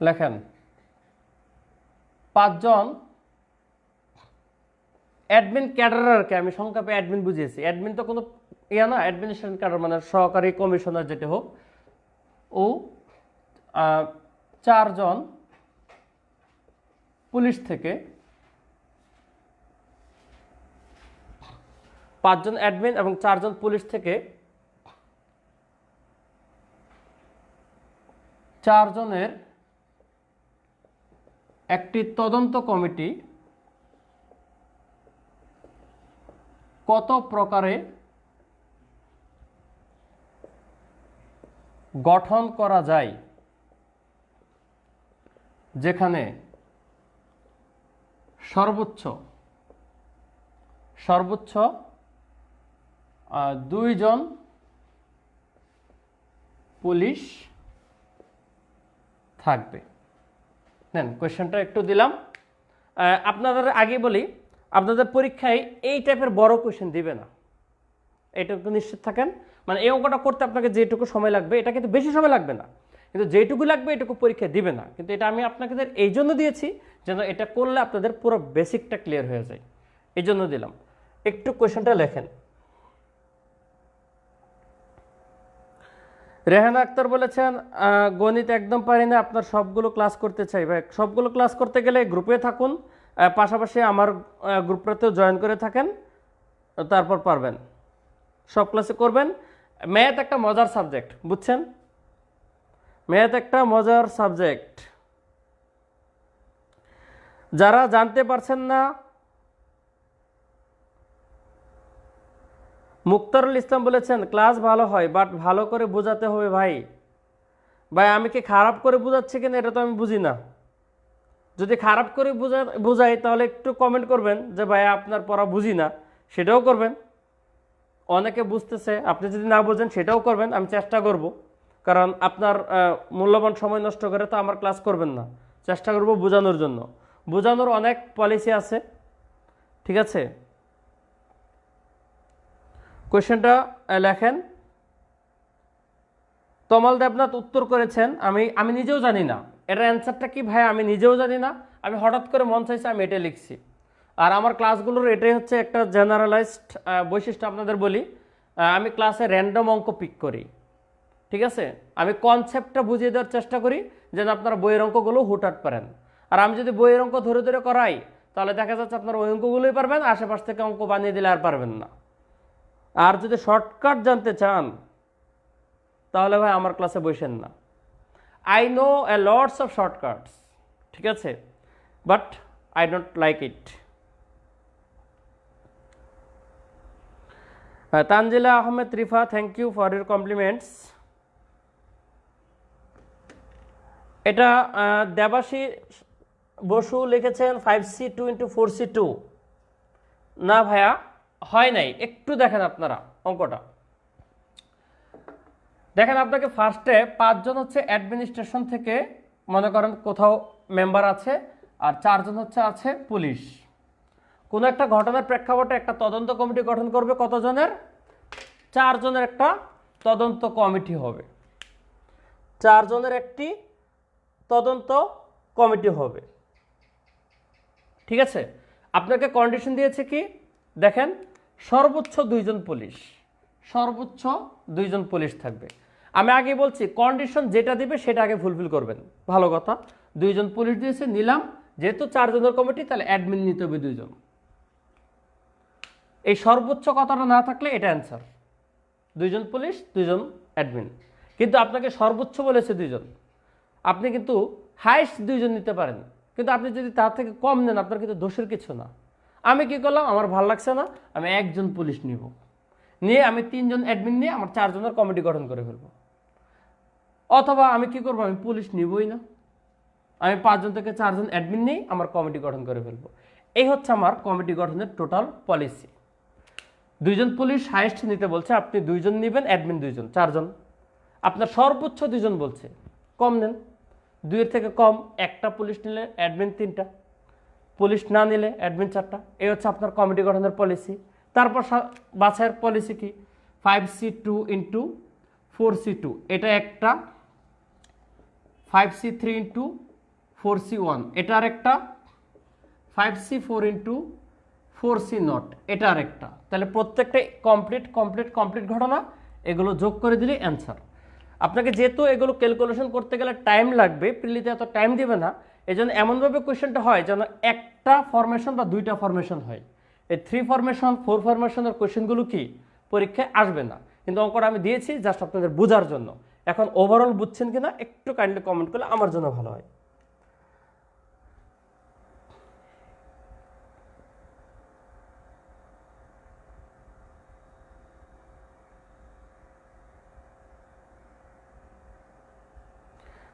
লেখেন 5 জন অ্যাডমিন ক্যাডারকে, আমি সংক্ষেপে অ্যাডমিন বুঝিয়েছি, অ্যাডমিন তো কোনো ইয়া না, অ্যাডমিনিস্ট্রেশন ক্যাডার মানে সহকারী কমিশনার যেটা হোক, ও 4 জন পুলিশ থেকে, 5 জন অ্যাডমিন এবং 4 জন পুলিশ থেকে 4 জনের একটি তদন্ত কমিটি কত প্রকারে গঠন করা যায়, যেখানে সর্বোচ্চ 2 জন পুলিশ থাকবে। নেন কোয়েশ্চেনটা একটু দিলাম। আপনাদের আগে বলি, আপনাদের পরীক্ষায় এই টাইপের বড় কোয়েশ্চেন দিবে না, এইটুকু নিশ্চিত থাকেন। মানে এই অঙ্কটা করতে আপনাকে যেটুকু সময় লাগবে এটা কিন্তু বেশি সময় লাগবে না, কিন্তু যেটুকু লাগবে এটুকু পরীক্ষায় দিবে না। কিন্তু এটা আমি আপনাদের এই জন্য দিয়েছি যেন এটা করলে আপনাদের পুরো বেসিকটা ক্লিয়ার হয়ে যায়, এই জন্য দিলাম। একটু কোয়েশ্চেনটা লেখেন। রেহানা আক্তার বলেছেন গণিত একদম পারি না, আপনার সবগুলো ক্লাস করতে চাই। ভাই সবগুলো ক্লাস করতে গেলে গ্রুপে থাকুন, পাশাপাশি আমার গ্রুপটাতেও জয়েন করে থাকেন, তারপর পারবেন, সব ক্লাসে করবেন। ম্যাথ একটা মজার সাবজেক্ট, বুঝছেন? ম্যাথ একটা মজার সাবজেক্ট। যারা জানতে পারছেন না, মুক্তারুল ইসলাম বলেছেন ক্লাস ভালো হয় বাট ভালো করে বোঝাতে হবে। ভাই আমি কি খারাপ করে বোঝাচ্ছি কিনা এটা তো আমি বুঝি না। যদি খারাপ করে বোঝাই তাহলে একটু কমেন্ট করবেন যে ভাই আপনার পড়া বুঝি না, সেটাও করবেন। অনেকে বুঝতেছে, আপনি যদি না বোঝেন সেটাও করবেন, আমি চেষ্টা করব। কারণ আপনার মূল্যবান সময় নষ্ট করে তো আমার ক্লাস করবেন না, চেষ্টা করব বোঝানোর জন্য। বোঝানোর অনেক পলিসি আছে, ঠিক আছে? কোয়েশ্চেনটা লেখেন। তমাল দেবনাথ উত্তর করেছেন আমি নিজেও জানি না এটার অ্যান্সারটা কি ভাই, আমি নিজেও জানি না, আমি হঠাৎ করে মন চাইছে আমি এটা লিখছি। আর আমার ক্লাসগুলোর এটাই হচ্ছে একটা জেনারেলাইজড বৈশিষ্ট্য। আপনাদের বলি, আমি ক্লাসে র্যান্ডম অঙ্ক পিক করি, ঠিক আছে? আমি কনসেপ্টটা বুঝিয়ে দেওয়ার চেষ্টা করি যেন আপনারা বইয়ের অঙ্কগুলো হুটহাট পারেন। আর আমি যদি বইয়ের অঙ্ক ধরে ধরে করাই তাহলে দেখা যাচ্ছে আপনারা ওই অঙ্কগুলোই পারবেন, আশেপাশ থেকে অঙ্ক বানিয়ে দিলে আর পারবেন না। আর যদি শর্টকাট জানতে চান তাহলে ভাই আমার ক্লাসে বসেন না। I know a lots of shortcuts, ঠিক আছে, but I don't like it. Tanzila Ahmed Rifa, thank you for your compliments. এটা দেবাশী বসু লিখেছেন 5C2 × 4C2। না ভাইয়া, হয় নাই, একটু দেখেন আপনারা অঙ্কটা দেখেন। আপনাকে ফার্স্টে 5 জন হচ্ছে অ্যাডমিনিস্ট্রেশন থেকে, মনে করেন কোথাও মেম্বার আছে, আর 4 জন হচ্ছে আছে পুলিশ। কোনো একটা ঘটনার প্রেক্ষাপটে একটা তদন্ত কমিটি গঠন করবে, কতজনের? 4 জনের একটা তদন্ত কমিটি হবে, 4 জনের একটি তদন্ত কমিটি হবে। ঠিক আছে, আপনাকে কন্ডিশন দিয়েছে কি দেখেন, সর্বোচ্চ 2 জন পুলিশ, সর্বোচ্চ 2 জন পুলিশ থাকবে। আমি আগে বলছি কন্ডিশন যেটা দিবে সেটা আগে ফুলফিল করবেন। ভালো কথা, 2 জন পুলিশ দিয়েছে, নিলাম। যেহেতু 4 জনের কমিটি, তাহলে অ্যাডমিন নিতে হবে 2 জন। এই সর্বোচ্চ কথাটা না থাকলে এটা অ্যান্সার, 2 জন পুলিশ 2 জন অ্যাডমিন। কিন্তু আপনাকে সর্বোচ্চ বলেছে 2 জন, আপনি কিন্তু হাইস্ট 2 জন নিতে পারেন, কিন্তু আপনি যদি তার থেকে কম নেন আপনার কিন্তু দোষের কিছু না। আমি কি করলাম, আমার ভালো লাগছে না, আমি 1 জন পুলিশ নিব, নিয়ে আমি 3 জন অ্যাডমিন নিয়ে আমার 4 জনের কমিটি গঠন করে ফেলবো। অথবা আমি কি করবো, আমি পুলিশ নিবই না, আমি 5 জন থেকে 4 জন অ্যাডমিন নিয়ে আমার কমিটি গঠন করে ফেলবো। এই হচ্ছে আমার কমিটি গঠনের টোটাল পলিসি। 2 জন পুলিশ হাইয়েস্ট নিতে বলছে, আপনি 2 জন নেবেন, অ্যাডমিন 2 জন, 4 জন। আপনার সর্বোচ্চ 2 জন বলছে, কম নেন, 2 এর থেকে কম। একটা পুলিশ নিলে অ্যাডমিন 3টা, পুলিশ না নিলে অ্যাডমিন 4টা। এই হচ্ছে আপনার কমিটি গঠনের পলিসি। তারপর বাছাইয়ের পলিসি কি, 5C2 × 4C2, এটা একটা। 5C3 × 4C1, এটা আরেকটা। 5C4 × 4C0, এটা আরেকটা। তাহলে প্রত্যেকটা কমপ্লিট কমপ্লিট কমপ্লিট ঘটনা, এগুলো যোগ করে দিলে অ্যান্সার। আপনাকে যেহেতু এগুলো ক্যালকুলেশন করতে গেলে টাইম লাগবে, প্রিলিতে এত টাইম দিবে না, এই জন্য এমনভাবে কোয়েশ্চেনটা হয় যেন একটা ফরমেশন বা 2টা ফরমেশন হয়। এই 3 ফরমেশন 4 ফরমেশনের কোয়েশ্চেনগুলো কি পরীক্ষায় আসবে না, কিন্তু অঙ্কটা আমি দিয়েছি জাস্ট আপনাদের বোঝার জন্য। এখন ওভারঅল বুঝছেন কিনা একটু কাইন্ডলি কমেন্ট করলে আমার জন্য ভালো হয়।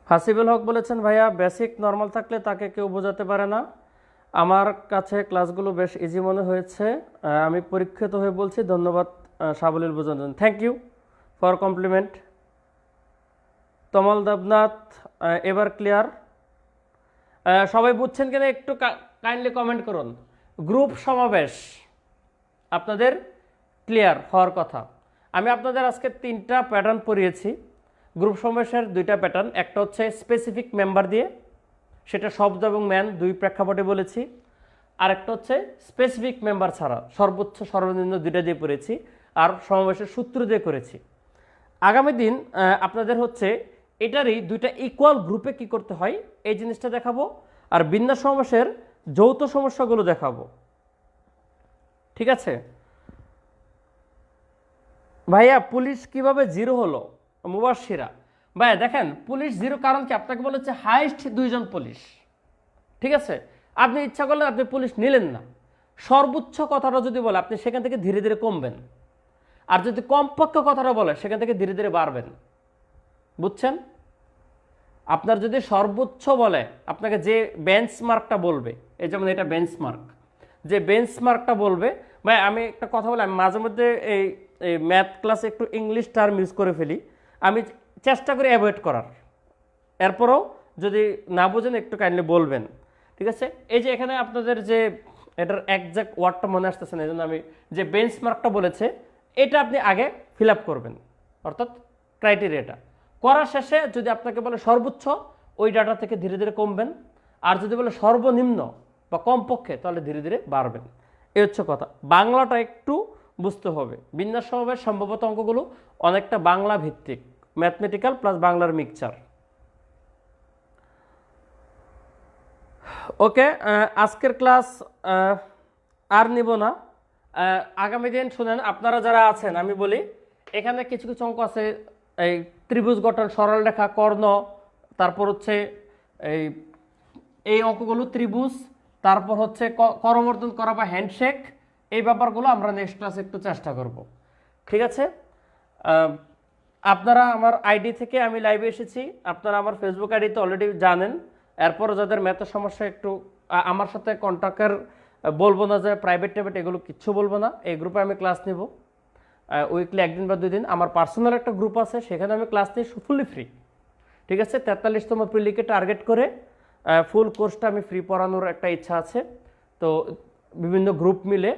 হাসিবুল হক বলেছেন, ভাইয়া বেসিক নর্মাল থাকলে তাকে কেউ বোঝাতে পারে না। আমার কাছে ক্লাসগুলো বেশ ইজি মনে হয়েছে, আমি পরীক্ষিত হয়ে বলছি। ধন্যবাদ সাবলীল বোঝানোর জন্য, thank you for compliment. Tamal Debnath, এবার ক্লিয়ার? সবাই বুঝছেন কিনা একটু কাইন্ডলি কমেন্ট করুন। গ্রুপ সমাবেশ আপনাদের ক্লিয়ার হওয়ার কথা। আমি আপনাদের আজকে 3টা প্যাটার্ন পড়িয়েছি। গ্রুপ সমাবেশের 2টা প্যাটার্ন, একটা হচ্ছে স্পেসিফিক মেম্বার দিয়ে, সেটা শব্দ এবং ম্যান 2 প্রেক্ষাপটে বলেছি। আর একটা হচ্ছে স্পেসিফিক মেম্বার ছাড়া সর্বোচ্চ সর্বনিম্ন 2টা দিয়ে পড়েছি, আর সমাবেশের সূত্র দিয়ে করেছি। আগামী দিন আপনাদের হচ্ছে এটারই 2টা ইকুয়াল গ্রুপে কি করতে হয় এই জিনিসটা দেখাবো, আর বিন্যাস সমাবেশের যৌথ সমস্যাগুলো দেখাবো। ঠিক আছে ভাইয়া? পুলিশ কিভাবে 0 হলো? মুবাশিরা ভাইয়া দেখেন, পুলিশ 0 কারণ কি, আপনাকে বলেছে হাইস্ট 2 জন পুলিশ। ঠিক আছে, আপনি ইচ্ছা করলে আপনি পুলিশ নিলেন না। সর্বোচ্চ কথাটা যদি বলে আপনি সেখান থেকে ধীরে ধীরে কমবেন, আর যদি কমপক্ষে কথাটা বলে সেখান থেকে ধীরে ধীরে বাড়বেন। বুঝছেন? আপনার যদি সর্বোচ্চ বলে, আপনাকে যে বেঞ্চমার্কটা বলবে, এই যেমন এটা বেঞ্চমার্ক, যে বেঞ্চমার্কটা বলবে। ভাই আমি একটা কথা বলি, আমি মাঝে মধ্যে এই ম্যাথ ক্লাসে একটু ইংলিশ টার্ম ইউজ করে ফেলি, আমি চেষ্টা করি অ্যাভয়েড করার। এরপরও যদি না বোঝেন একটু কাইন্ডলি বলবেন, ঠিক আছে? এই যে এখানে আপনাদের যে এটার একজ্যাক্ট ওয়ার্ডটা মনে আসতেছে না, এই জন্য আমি যে বেঞ্চমার্কটা বলেছে এটা আপনি আগে ফিল আপ করবেন, অর্থাৎ ক্রাইটেরিয়াটা করার শেষে যদি আপনাকে বলে সর্বোচ্চ, ওই ডাটা থেকে ধীরে ধীরে কমবেন, আর যদি বলে সর্বনিম্ন বা কমপক্ষে তাহলে ধীরে ধীরে বাড়বেন। এই হচ্ছে কথা। বাংলাটা একটু বুঝতে হবে। বিন্যাস সমাবেশ সম্ভবত অঙ্কগুলো অনেকটা বাংলা ভিত্তিক, ম্যাথমেটিক্যাল প্লাস বাংলার মিক্সচার। ওকে, আজকের ক্লাস আর নিব না, আগামী দিন শুনেন। আপনারা যারা আছেন আমি বলি, এখানে কিছু কিছু অঙ্ক আছে, এই ত্রিভুজ গঠন, সরলরেখা, কর্ণ, তারপর হচ্ছে এই অঙ্কগুলো ত্রিভুজ, তারপর হচ্ছে করমর্দন করা বা হ্যান্ডশেক, এই ব্যাপারগুলো আমরা নেক্সট ক্লাসে একটু চেষ্টা করব। ঠিক আছে। আহ, আপনারা আমার আইডি থেকে আমি লাইভে এসেছি, আপনারা আমার ফেসবুক আইডিতে অলরেডি জানেন। এরপরও যাদের ম্যাথের সমস্যা একটু আমার সাথে কন্ট্যাক্টের, বলবো না যে প্রাইভেট ট্যাবেট এগুলো কিচ্ছু বলবো না, এই গ্রুপে আমি ক্লাস নেব উইকলি 1 দিন বা 2 দিন। আমার পার্সোনাল একটা গ্রুপ আছে, সেখানে আমি ক্লাস নিই ফুললি ফ্রি। ঠিক আছে, 43তম প্রিলিকে টার্গেট করে ফুল কোর্সটা আমি ফ্রি পড়ানোর একটা ইচ্ছা আছে। তো বিভিন্ন গ্রুপ মিলে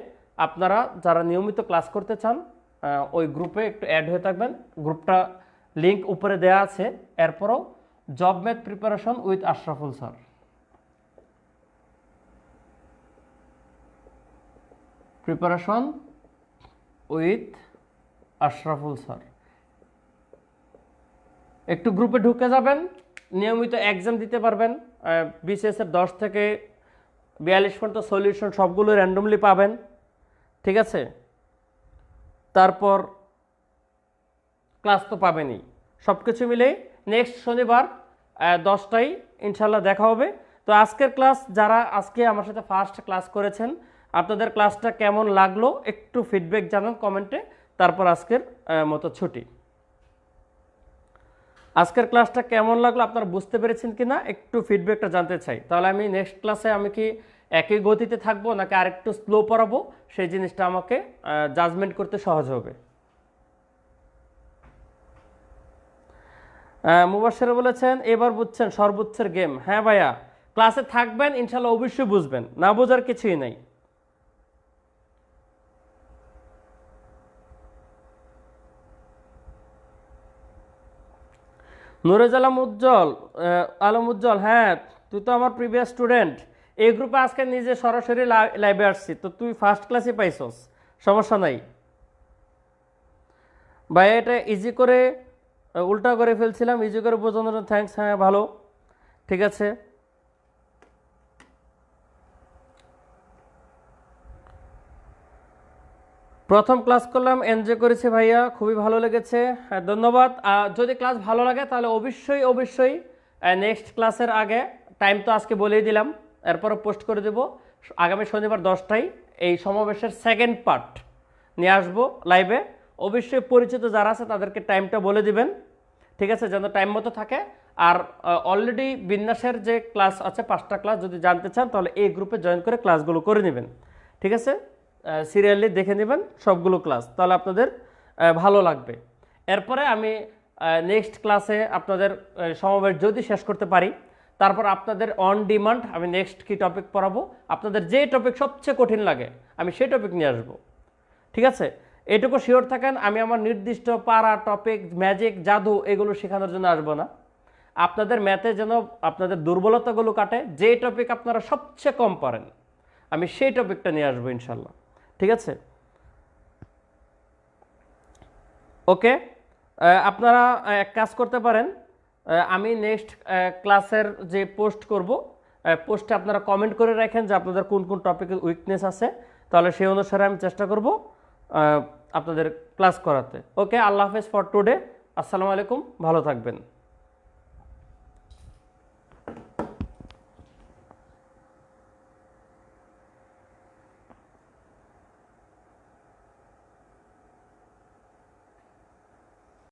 আপনারা যারা নিয়মিত ক্লাস করতে চান ওই গ্রুপে একটু অ্যাড হয়ে থাকবেন। গ্রুপটা লিংক উপরে দেওয়া আছে। এরপরও job math preparation with Ashraful sir, preparation with Ashraful sir, একটু গ্রুপে ঢুকে যাবেন, নিয়মিত এক্সাম দিতে পারবেন। বিসিএস এর 10 থেকে 42 পর্যন্ত সলিউশন সবগুলো র্যান্ডমলি পাবেন। ঠিক আছে, তারপর ক্লাস তো পাবেনই। সব কিছু মিলেই নেক্সট শনিবার 10টায় ইনশাল্লাহ দেখা হবে। তো আজকের ক্লাস, যারা আজকে আমার সাথে ফার্স্ট ক্লাস করেছেন, আপনাদের ক্লাসটা কেমন লাগলো একটু ফিডব্যাক জানান কমেন্টে। তারপর আজকের মতো ছুটি। আজকের ক্লাসটা কেমন লাগলো, আপনারা বুঝতে পেরেছেন কিনা একটু ফিডব্যাকটা জানতে চাই। তাহলে আমি নেক্সট ক্লাসে আমি কি একই গতিতে থাকবো নাকি আরেকটু স্লো পড়াবো, সেই জিনিসটা আমাকে জাজমেন্ট করতে সহজ হবে। মুবাশশির বলেছেন এবার বুঝছেন সর্বোচ্চের গেম। হ্যাঁ ভাইয়া, ক্লাসে থাকবেন ইনশাল্লাহ, অবশ্যই বুঝবেন, না বোঝার কিছুই নাই। নুরুজ আলম উজ্জ্বল, হ্যাঁ তুই তো আমার প্রিভিয়াস স্টুডেন্ট। এই গ্রুপে আজকে নিজে সরাসরি লাইভে আসছি, তো তুই ফার্স্ট ক্লাসে পাইছস, সমস্যা নাই ভাইয়া। এটা ইজি করে উল্টা করে ফেলছিলাম, ইজি করে বোঝানোর জন্য থ্যাঙ্কস। হ্যাঁ ভালো, ঠিক আছে। প্রথম ক্লাস করলাম, এনজয় করেছি ভাইয়া, খুবই ভালো লেগেছে। হ্যাঁ ধন্যবাদ। যদি ক্লাস ভালো লাগে তাহলে অবশ্যই অবশ্যই নেক্সট ক্লাসের আগে, টাইম তো আজকে বলেই দিলাম, এরপরও পোস্ট করে দেব আগামী শনিবার 10টায় এই সমাবেশের সেকেন্ড পার্ট নিয়ে আসবো লাইভে। অবশ্যই পরিচিত যারা আছে তাদেরকে টাইমটা বলে দিবেন, ঠিক আছে, যেন টাইম মতো থাকে। আর অলরেডি বিন্যাসের যে ক্লাস আছে 5টা ক্লাস, যদি জানতে চান তাহলে এই গ্রুপে জয়েন করে ক্লাসগুলো করে নেবেন। ঠিক আছে, সিরিয়ালি দেখে নেবেন সবগুলো ক্লাস, তাহলে আপনাদের ভালো লাগবে। এরপরে আমি নেক্সট ক্লাসে আপনাদের সমাবেশ যদি শেষ করতে পারি, তারপর আপনাদের অন ডিমান্ড আমি নেক্সট কি টপিক পড়াবো, আপনাদের যে টপিক সবচেয়ে কঠিন লাগে আমি সেই টপিক নিয়ে আসবো। ঠিক আছে, এটুকু শিওর থাকেন, আমি আমার নির্দিষ্ট পারা টপিক, ম্যাজিক, জাদু এগুলো শেখানোর জন্য আসবো না। আপনাদের ম্যাথে যেন আপনাদের দুর্বলতাগুলো কাটে, যে টপিক আপনারা সবচেয়ে কম পারেন আমি সেই টপিকটা নিয়ে আসবো ইনশাল্লাহ। ঠিক আছে, ওকে। আপনারা এক কাজ করতে পারেন, আমি নেক্সট ক্লাসের যে পোস্ট করব, পোস্টে আপনারা কমেন্ট করে রাখেন যে আপনাদের কোন কোন টপিকের উইকনেস আছে, তাহলে সেই অনুসারে আমি চেষ্টা করব আপনাদের ক্লাস করাতে। ওকে, আল্লাহ হাফেজ ফর টুডে। আসসালামু আলাইকুম, ভালো থাকবেন।